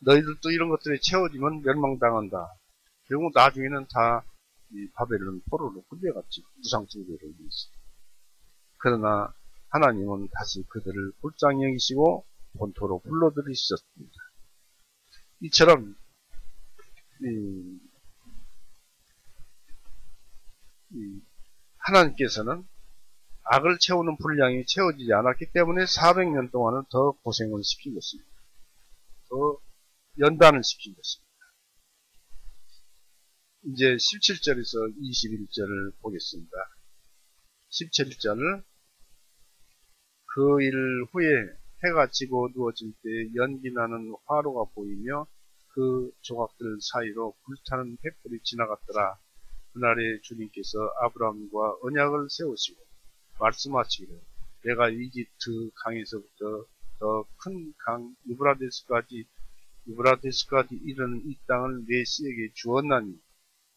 너희들도 이런 것들에 채워지면 멸망당한다. 결국 나중에는 다 바벨론 포로로 끌려갔죠. 무상숭배를 위해서. 그러나 하나님은 다시 그들을 불쌍히 여기시고 본토로 불러들이셨습니다. 이처럼 하나님께서는 악을 채우는 분량이 채워지지 않았기 때문에 400년 동안은 더 고생을 시킨 것입니다. 더 연단을 시킨 것입니다. 이제 17절에서 21절을 보겠습니다. 17절을 그 일 후에 해가 지고 누워질 때 연기 나는 화로가 보이며 그 조각들 사이로 불타는 횃불이 지나갔더라. 그날에 주님께서 아브라함과 언약을 세우시고 말씀하시기를 내가 이집트 강에서부터 더 큰 강 유브라데스까지 이르는 이 땅을 내 씨에게 주었나니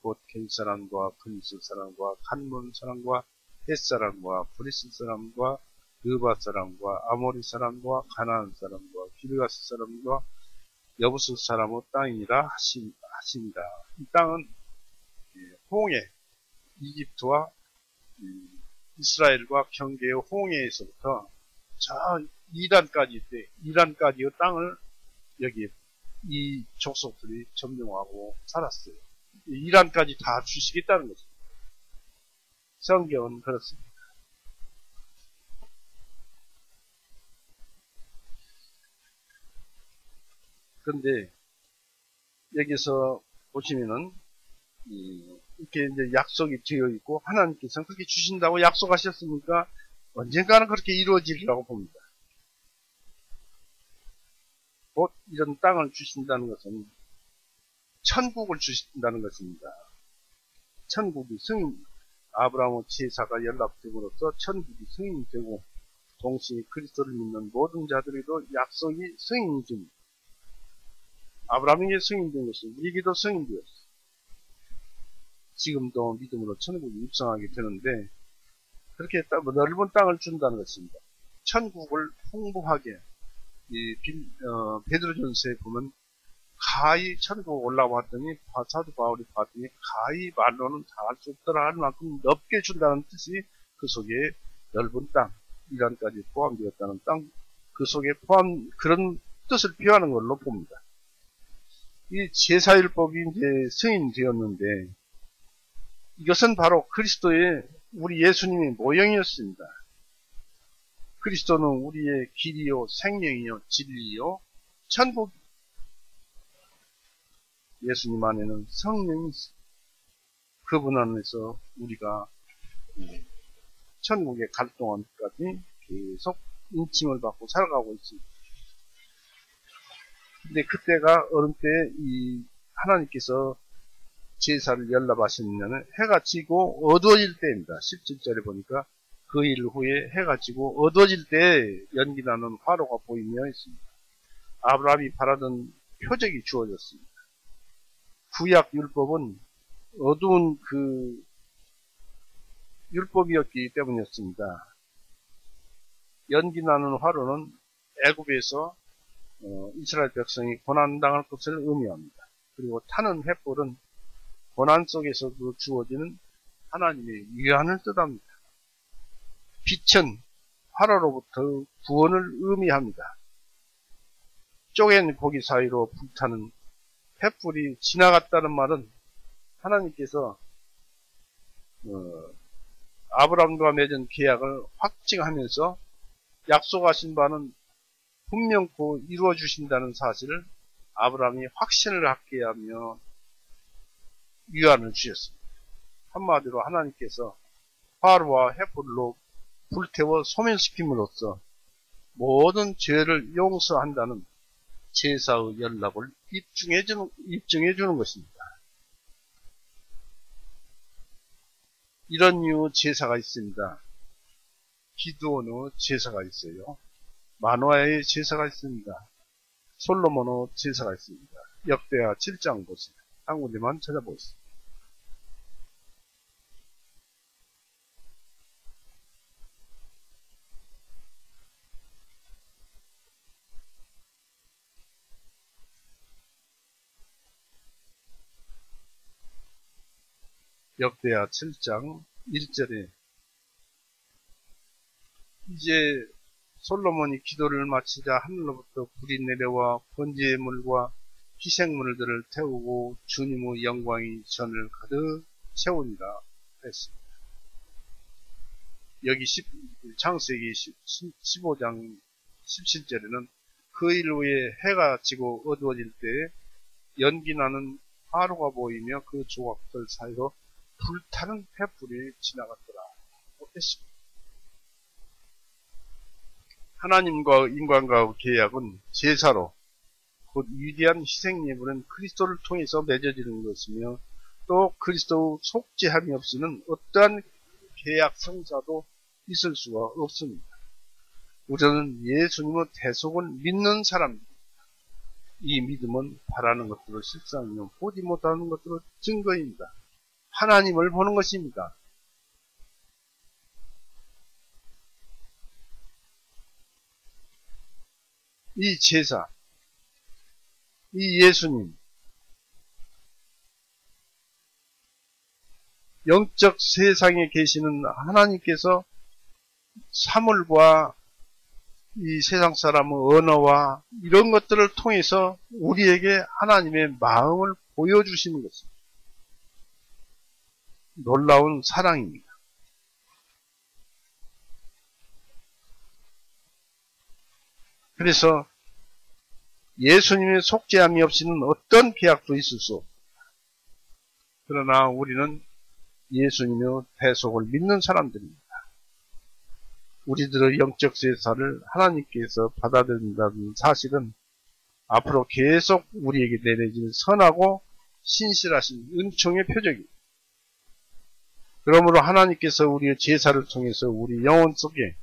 곧 겐사람과 그니스 사람과 칸몬 사람과 헷 사람과 브리스 사람과 느바 사람과 아모리 사람과 가나안 사람과 기르가스 사람과 여부스 사람의 땅이라 하신다. 이 땅은 홍해, 이집트와 이스라엘과 경계의 홍해에서부터 저 이란까지의 땅을 여기 이 족속들이 점령하고 살았어요. 이란까지 다 주시겠다는 거죠. 성경은 그렇습니다. 그런데 여기서 보시면은 이렇게 이제 약속이 되어 있고 하나님께서는 그렇게 주신다고 약속하셨으니까 언젠가는 그렇게 이루어지리라고 봅니다. 곧 이런 땅을 주신다는 것은 천국을 주신다는 것입니다. 천국이 아브라함의 제사가 연락됨으로써 천국이 승인이 되고 동시에 그리스도를 믿는 모든 자들에게도 약속이 승인이 됩니다. 아브라함에게 승인된 것이 우리에게도 승인되었어요. 지금도 믿음으로 천국에 입성하게 되는데 그렇게 넓은 땅을 준다는 것입니다. 천국을 풍부하게 베드로전서에 보면 가히 천국 올라왔더니 사도 바울이 봤더니 가히 말로는 다 할 수 없더라 할 만큼 넓게 준다는 뜻이 그 속에 넓은 땅, 이란까지 포함되었다는 땅, 그 속에 그런 뜻을 표하는 걸로 봅니다. 이 제사율법이 이제 승인되었는데 이것은 바로 그리스도의 우리 예수님의 모형이었습니다. 그리스도는 우리의 길이요 생명이요 진리요 천국. 예수님 안에는 성령이 있습니다. 그분 안에서 우리가 천국에 갈 동안까지 계속 인침을 받고 살아가고 있습니다. 근데 그때가 어느 때 하나님께서 제사를 연락하시는 해가 지고 어두워질 때입니다. 17절에 보니까 그 일 후에 해가 지고 어두워질 때 연기나는 화로가 보이며 있습니다. 아브라함이 바라던 표적이 주어졌습니다. 구약 율법은 어두운 그 율법이었기 때문이었습니다. 연기나는 화로는 애굽에서 이스라엘 백성이 고난당할 것을 의미합니다. 그리고 타는 횃불은 고난 속에서도 주어지는 하나님의 위안을 뜻합니다. 빛은 화로로부터 구원을 의미합니다. 쪼갠 고기 사이로 불타는 횃불이 지나갔다는 말은 하나님께서 아브라함과 맺은 계약을 확증하면서 약속하신 바는 분명코 이루어 주신다는 사실을 아브라함이 확신을 갖게 하며 위안을 주셨습니다. 한마디로 하나님께서 화로와 횃불로 불태워 소멸시킴으로써 모든 죄를 용서한다는 제사의 연락을 입증해 주는 것입니다. 이런 류 제사가 있습니다. 기드온의 제사가 있어요. 마노아의 제사가 있습니다. 솔로몬의 제사가 있습니다. 역대하 7장 보세요. 한 군데만 찾아보겠습니다. 역대하 7장 1절에 이제 솔로몬이 기도를 마치자 하늘로부터 불이 내려와 번제물과 희생물들을 태우고 주님의 영광이 전을 가득 채우니라 했습니다. 여기 창세기 15장 17절에는 그 일 후에 해가 지고 어두워질 때 연기나는 화로가 보이며 그 조각들 사이로 불타는 횃불이 지나갔더라 했습니다. 하나님과 인간과의 계약은 제사로 곧 위대한 희생 예물은 그리스도를 통해서 맺어지는 것이며 또 그리스도의 속죄함이 없이는 어떠한 계약 성사도 있을 수가 없습니다. 우리는 예수님의 대속을 믿는 사람입니다. 이 믿음은 바라는 것들을 실상이며 보지 못하는 것들을 증거입니다. 하나님을 보는 것입니다. 이 제사, 이 예수님, 영적 세상에 계시는 하나님께서 사물과 이 세상 사람의 언어와 이런 것들을 통해서 우리에게 하나님의 마음을 보여주시는 것입니다. 놀라운 사랑입니다. 그래서 예수님의 속죄함이 없이는 어떤 계약도 있을 수 없습니다. 그러나 우리는 예수님의 대속을 믿는 사람들입니다. 우리들의 영적 제사를 하나님께서 받아들인다는 사실은 앞으로 계속 우리에게 내려질 선하고 신실하신 은총의 표적입니다. 그러므로 하나님께서 우리의 제사를 통해서 우리 영혼 속에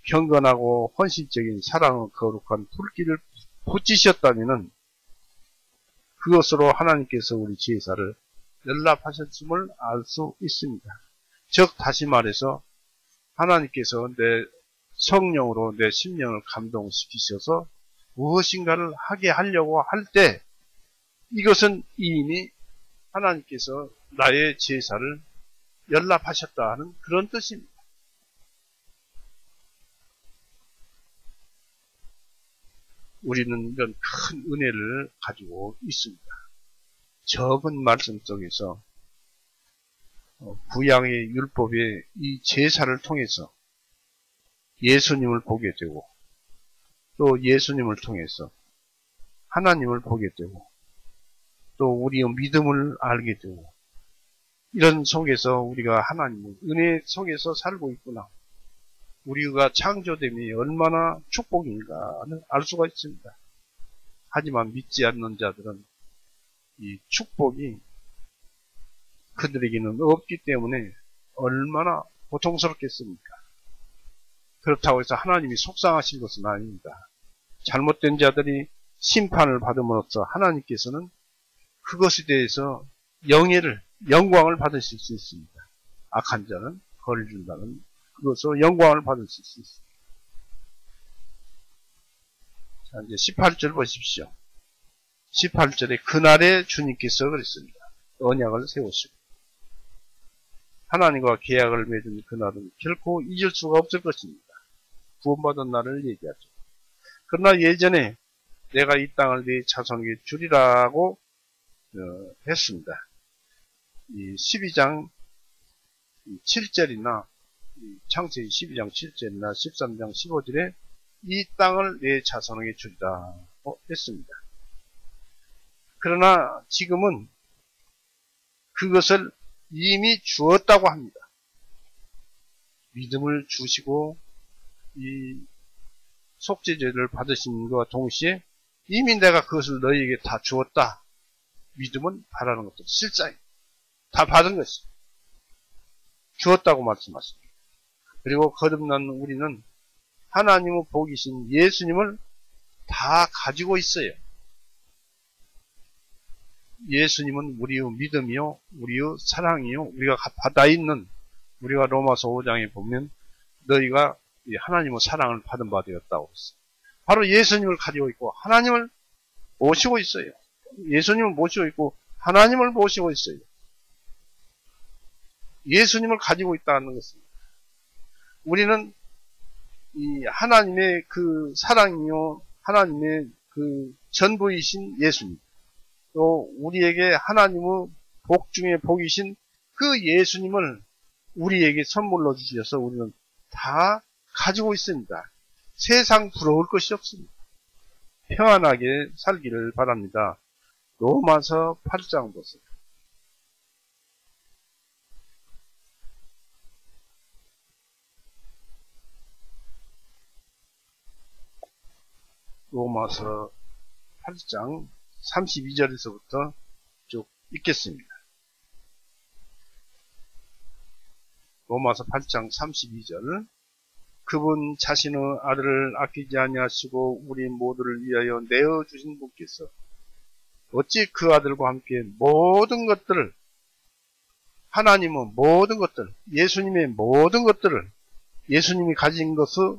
경건하고 헌신적인 사랑의 거룩한 불길을 붙이셨다면 그것으로 하나님께서 우리 제사를 연락하셨음을 알 수 있습니다. 즉 다시 말해서 하나님께서 내 성령으로 내 심령을 감동시키셔서 무엇인가를 하게 하려고 할 때 이것은 이미 하나님께서 나의 제사를 연락하셨다 하는 그런 뜻입니다. 우리는 이런 큰 은혜를 가지고 있습니다. 적은 말씀 속에서 구약의 율법의 이 제사를 통해서 예수님을 보게 되고 또 예수님을 통해서 하나님을 보게 되고 또 우리의 믿음을 알게 되고 이런 속에서 우리가 하나님의 은혜 속에서 살고 있구나. 우리가 창조됨이 얼마나 축복인가를 알 수가 있습니다. 하지만 믿지 않는 자들은 이 축복이 그들에게는 없기 때문에 얼마나 고통스럽겠습니까? 그렇다고 해서 하나님이 속상하신 것은 아닙니다. 잘못된 자들이 심판을 받음으로써 하나님께서는 그것에 대해서 영광을 받으실 수 있습니다. 악한 자는 벌을 준다는 그것으로 영광을 받으실 수 있습니다. 자, 이제 18절 보십시오. 18절에 그날에 주님께서 그랬습니다. 언약을 세우시고 하나님과 계약을 맺은 그날은 결코 잊을 수가 없을 것입니다. 구원받은 날을 얘기하죠. 그러나 예전에 내가 이 땅을 네 자손에게 주리라고 했습니다. 이 12장 7절이나 창세기 12장 7절이나 13장 15절에 이 땅을 내 자손에게 주리라 했습니다. 그러나 지금은 그것을 이미 주었다고 합니다. 믿음을 주시고 이 속죄제를 받으신 것과 동시에 이미 내가 그것을 너희에게 다 주었다. 믿음은 바라는 것도 실상이 다 받은 것이 주었다고 말씀하십니다. 그리고 거듭난 우리는 하나님의 복이신 예수님을 다 가지고 있어요. 예수님은 우리의 믿음이요, 우리의 사랑이요, 우리가 받아 있는, 우리가 로마서 5장에 보면 너희가 하나님의 사랑을 받은 바 되었다고 했어요. 바로 예수님을 가지고 있고 하나님을 모시고 있어요. 예수님을 모시고 있고 하나님을 모시고 있어요. 예수님을 가지고 있다는 것입니다. 우리는 이 하나님의 그 사랑이요, 하나님의 그 전부이신 예수님, 또 우리에게 하나님의 복 중에 복이신 그 예수님을 우리에게 선물로 주셔서 우리는 다 가지고 있습니다. 세상 부러울 것이 없습니다. 평안하게 살기를 바랍니다. 로마서 8장 보세요. 로마서 8장 32절에서부터 쭉 읽겠습니다. 로마서 8장 32절. 그분 자신의 아들을 아끼지 아니하시고 우리 모두를 위하여 내어 주신 분께서 어찌 그 아들과 함께 모든 것들을, 하나님의 모든 것들, 예수님의 모든 것들을, 예수님이 가진 것은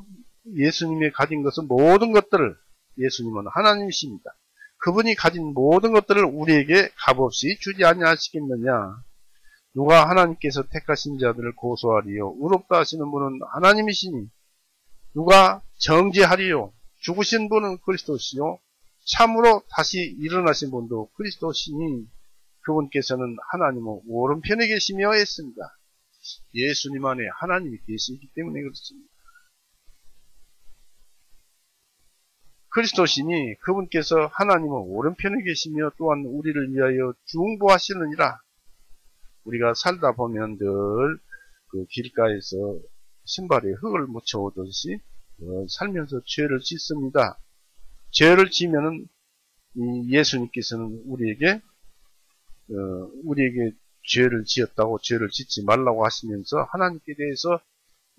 모든 것들을, 예수님은 하나님이십니다. 그분이 가진 모든 것들을 우리에게 값없이 주지 아니하시겠느냐. 누가 하나님께서 택하신 자들을 고소하리요. 의롭다 하시는 분은 하나님이시니 누가 정죄하리요. 죽으신 분은 그리스도시요. 참으로 다시 일어나신 분도 그리스도시니 그분께서는 하나님의 오른편에 계시며 했습니다. 예수님 안에 하나님이 계시기 때문에 그렇습니다. 그리스도시니 그분께서 하나님의 오른편에 계시며 또한 우리를 위하여 중보하시느니라. 우리가 살다 보면 늘 그 길가에서 신발에 흙을 묻혀 오듯이 살면서 죄를 짓습니다. 죄를 지면은 예수님께서는 우리에게 죄를 지었다고 죄를 짓지 말라고 하시면서 하나님께 대해서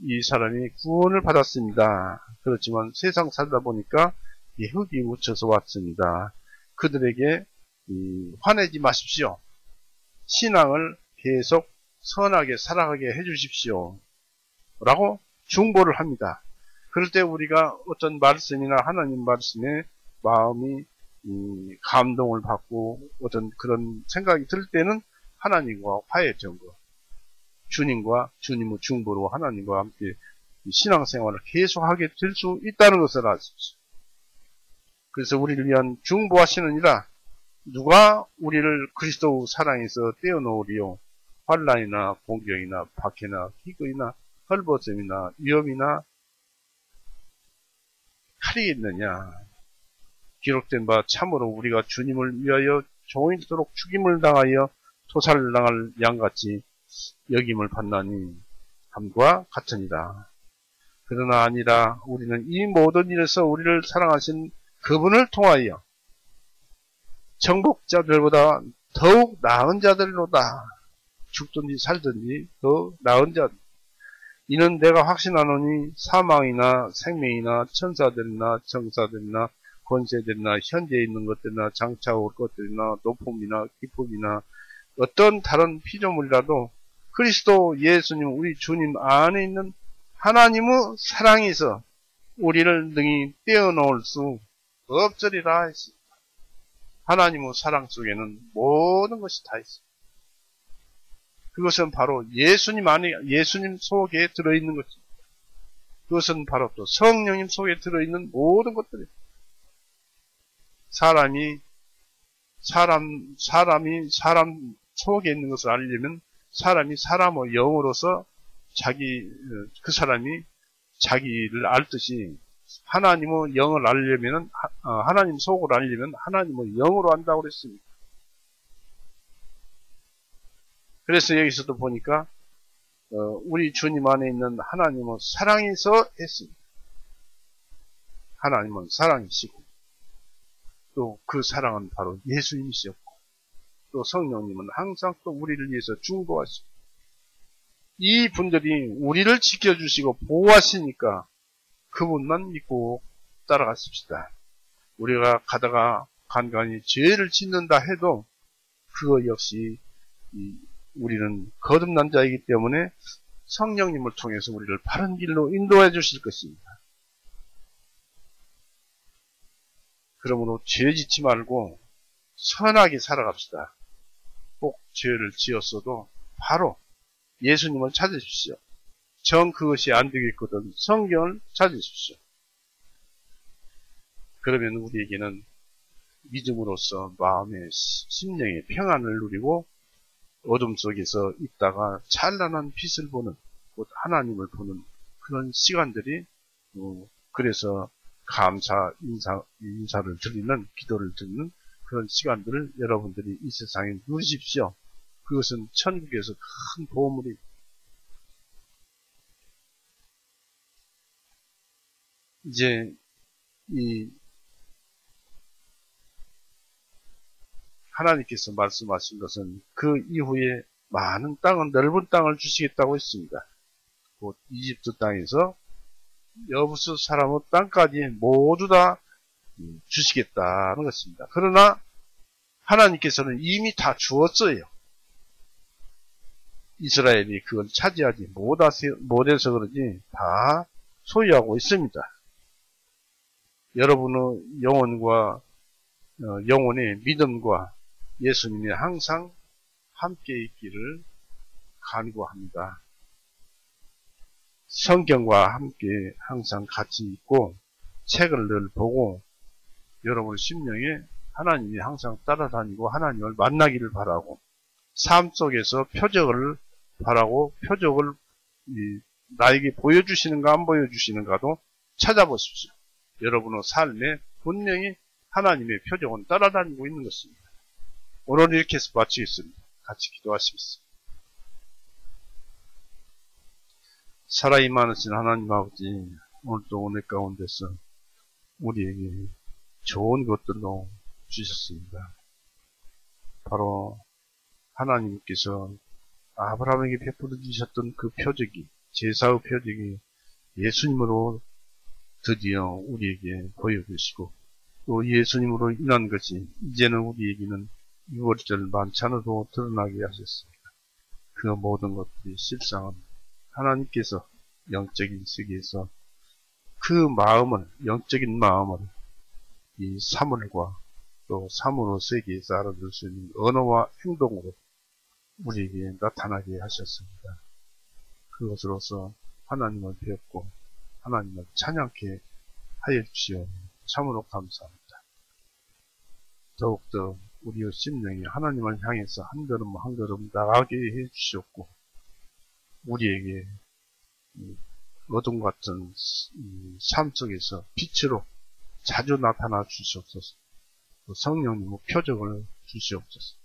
이 사람이 구원을 받았습니다. 그렇지만 세상 살다 보니까 이 흙이 묻혀서 왔습니다. 그들에게 화내지 마십시오. 신앙을 계속 선하게 살아가게 해주십시오. 라고 중보를 합니다. 그럴 때 우리가 어떤 말씀이나 하나님 말씀에 마음이 감동을 받고 어떤 그런 생각이 들 때는 하나님과 화해 정거, 주님과 주님의 중보로 하나님과 함께 신앙생활을 계속하게 될 수 있다는 것을 아십시오. 그래서 우리를 위한 중보하시느니라. 누가 우리를 그리스도 사랑에서 떼어놓으리요. 환난이나 공경이나 박해나 기근이나 헐벗음이나 위험이나 칼이겠느냐. 기록된 바 참으로 우리가 주님을 위하여 종일토록 죽임을 당하여 토살을 당할 양같이 여김을 받나니 함과 같으니라. 그러나 아니라 우리는 이 모든 일에서 우리를 사랑하신 그분을 통하여 정복자들보다 더욱 나은 자들로다. 죽든지 살든지 더 나은 자들. 이는 내가 확신하노니 사망이나 생명이나 천사들이나 정사들이나 권세들이나 현재 있는 것들이나 장차 올 것들이나 높음이나 깊음이나 어떤 다른 피조물이라도 그리스도 예수님 우리 주님 안에 있는 하나님의 사랑에서 우리를 능히 떼어놓을 수 없으리라 했습니다. 하나님의 사랑 속에는 모든 것이 다 있습니다. 그것은 바로 예수님 속에 들어있는 것입니다. 그것은 바로 또 성령님 속에 들어있는 모든 것들입니다. 사람이 사람 속에 있는 것을 알려면 사람이 사람의 영으로서 그 사람이 자기를 알듯이 하나님의 영을 알려면, 하나님 속을 알려면 하나님의 영으로 안다고 그랬습니다. 그래서 여기서도 보니까, 우리 주님 안에 있는 하나님은 사랑에서 했습니다. 하나님은 사랑이시고, 또 그 사랑은 바로 예수님이셨고, 또 성령님은 항상 또 우리를 위해서 중보하시고, 이 분들이 우리를 지켜주시고 보호하시니까 그분만 믿고 따라가십시다. 우리가 가다가 간간히 죄를 짓는다 해도 그거 역시 우리는 거듭난 자이기 때문에 성령님을 통해서 우리를 바른 길로 인도해 주실 것입니다. 그러므로 죄 짓지 말고 선하게 살아갑시다. 꼭 죄를 지었어도 바로 예수님을 찾으십시오. 정 그것이 안 되겠거든 성경을 찾으십시오. 그러면 우리에게는 믿음으로써 마음의 심령의 평안을 누리고 어둠 속에서 있다가 찬란한 빛을 보는, 곧 하나님을 보는 그런 시간들이, 그래서 감사 인사를 드리는, 기도를 드리는 그런 시간들을 여러분들이 이 세상에 누리십시오. 그것은 천국에서 큰 보물이. 이제 하나님께서 말씀하신 것은 그 이후에 많은 땅은 넓은 땅을 주시겠다고 했습니다. 곧 이집트 땅에서 여부수 사람의 땅까지 모두 다 주시겠다는 것입니다. 그러나 하나님께서는 이미 다 주었어요. 이스라엘이 그걸 차지하지 못해서 그러지 다 소유하고 있습니다. 여러분의 영혼의 믿음과 예수님이 항상 함께 있기를 간구합니다. 성경과 함께 항상 같이 있고 책을 늘 보고 여러분 심령에 하나님이 항상 따라다니고 하나님을 만나기를 바라고 삶 속에서 표적을 바라고 표적을 나에게 보여주시는가 안 보여주시는가도 찾아보십시오. 여러분의 삶에 분명히 하나님의 표적은 따라다니고 있는 것입니다. 오늘 이렇게 해서 마치겠습니다. 같이 기도하시겠습니다. 사랑이 많으신 하나님 아버지, 오늘도 은혜 가운데서 우리에게 좋은 것들로 주셨습니다. 바로 하나님께서 아브라함에게 베풀어 주셨던 그 표적이, 제사의 표적이 예수님으로 드디어 우리에게 보여주시고 또 예수님으로 인한 것이 이제는 우리에게는 6월절 만찬으로 드러나게 하셨습니다. 그 모든 것들이 실상은 하나님께서 영적인 세계에서 그 마음을, 영적인 마음을 이 사물과 또 사물의 세계에서 알아들 수 있는 언어와 행동으로 우리에게 나타나게 하셨습니다. 그것으로서 하나님을 배웠고 하나님을 찬양케 하여 주시오. 참으로 감사합니다. 더욱더 우리의 심령이 하나님을 향해서 한 걸음 한 걸음 나가게 해 주시옵고 우리에게 어둠 같은 삶 속에서 빛으로 자주 나타나 주시옵소서. 성령님의 표적을 주시옵소서.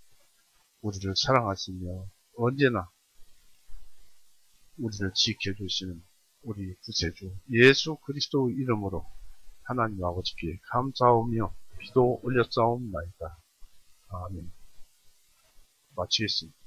우리를 사랑하시며 언제나 우리를 지켜주시는 우리 구세주 예수 그리스도의 이름으로 하나님 아버지께 감사하며 기도 올렸사옵나이다. 아멘. 마치겠습니다.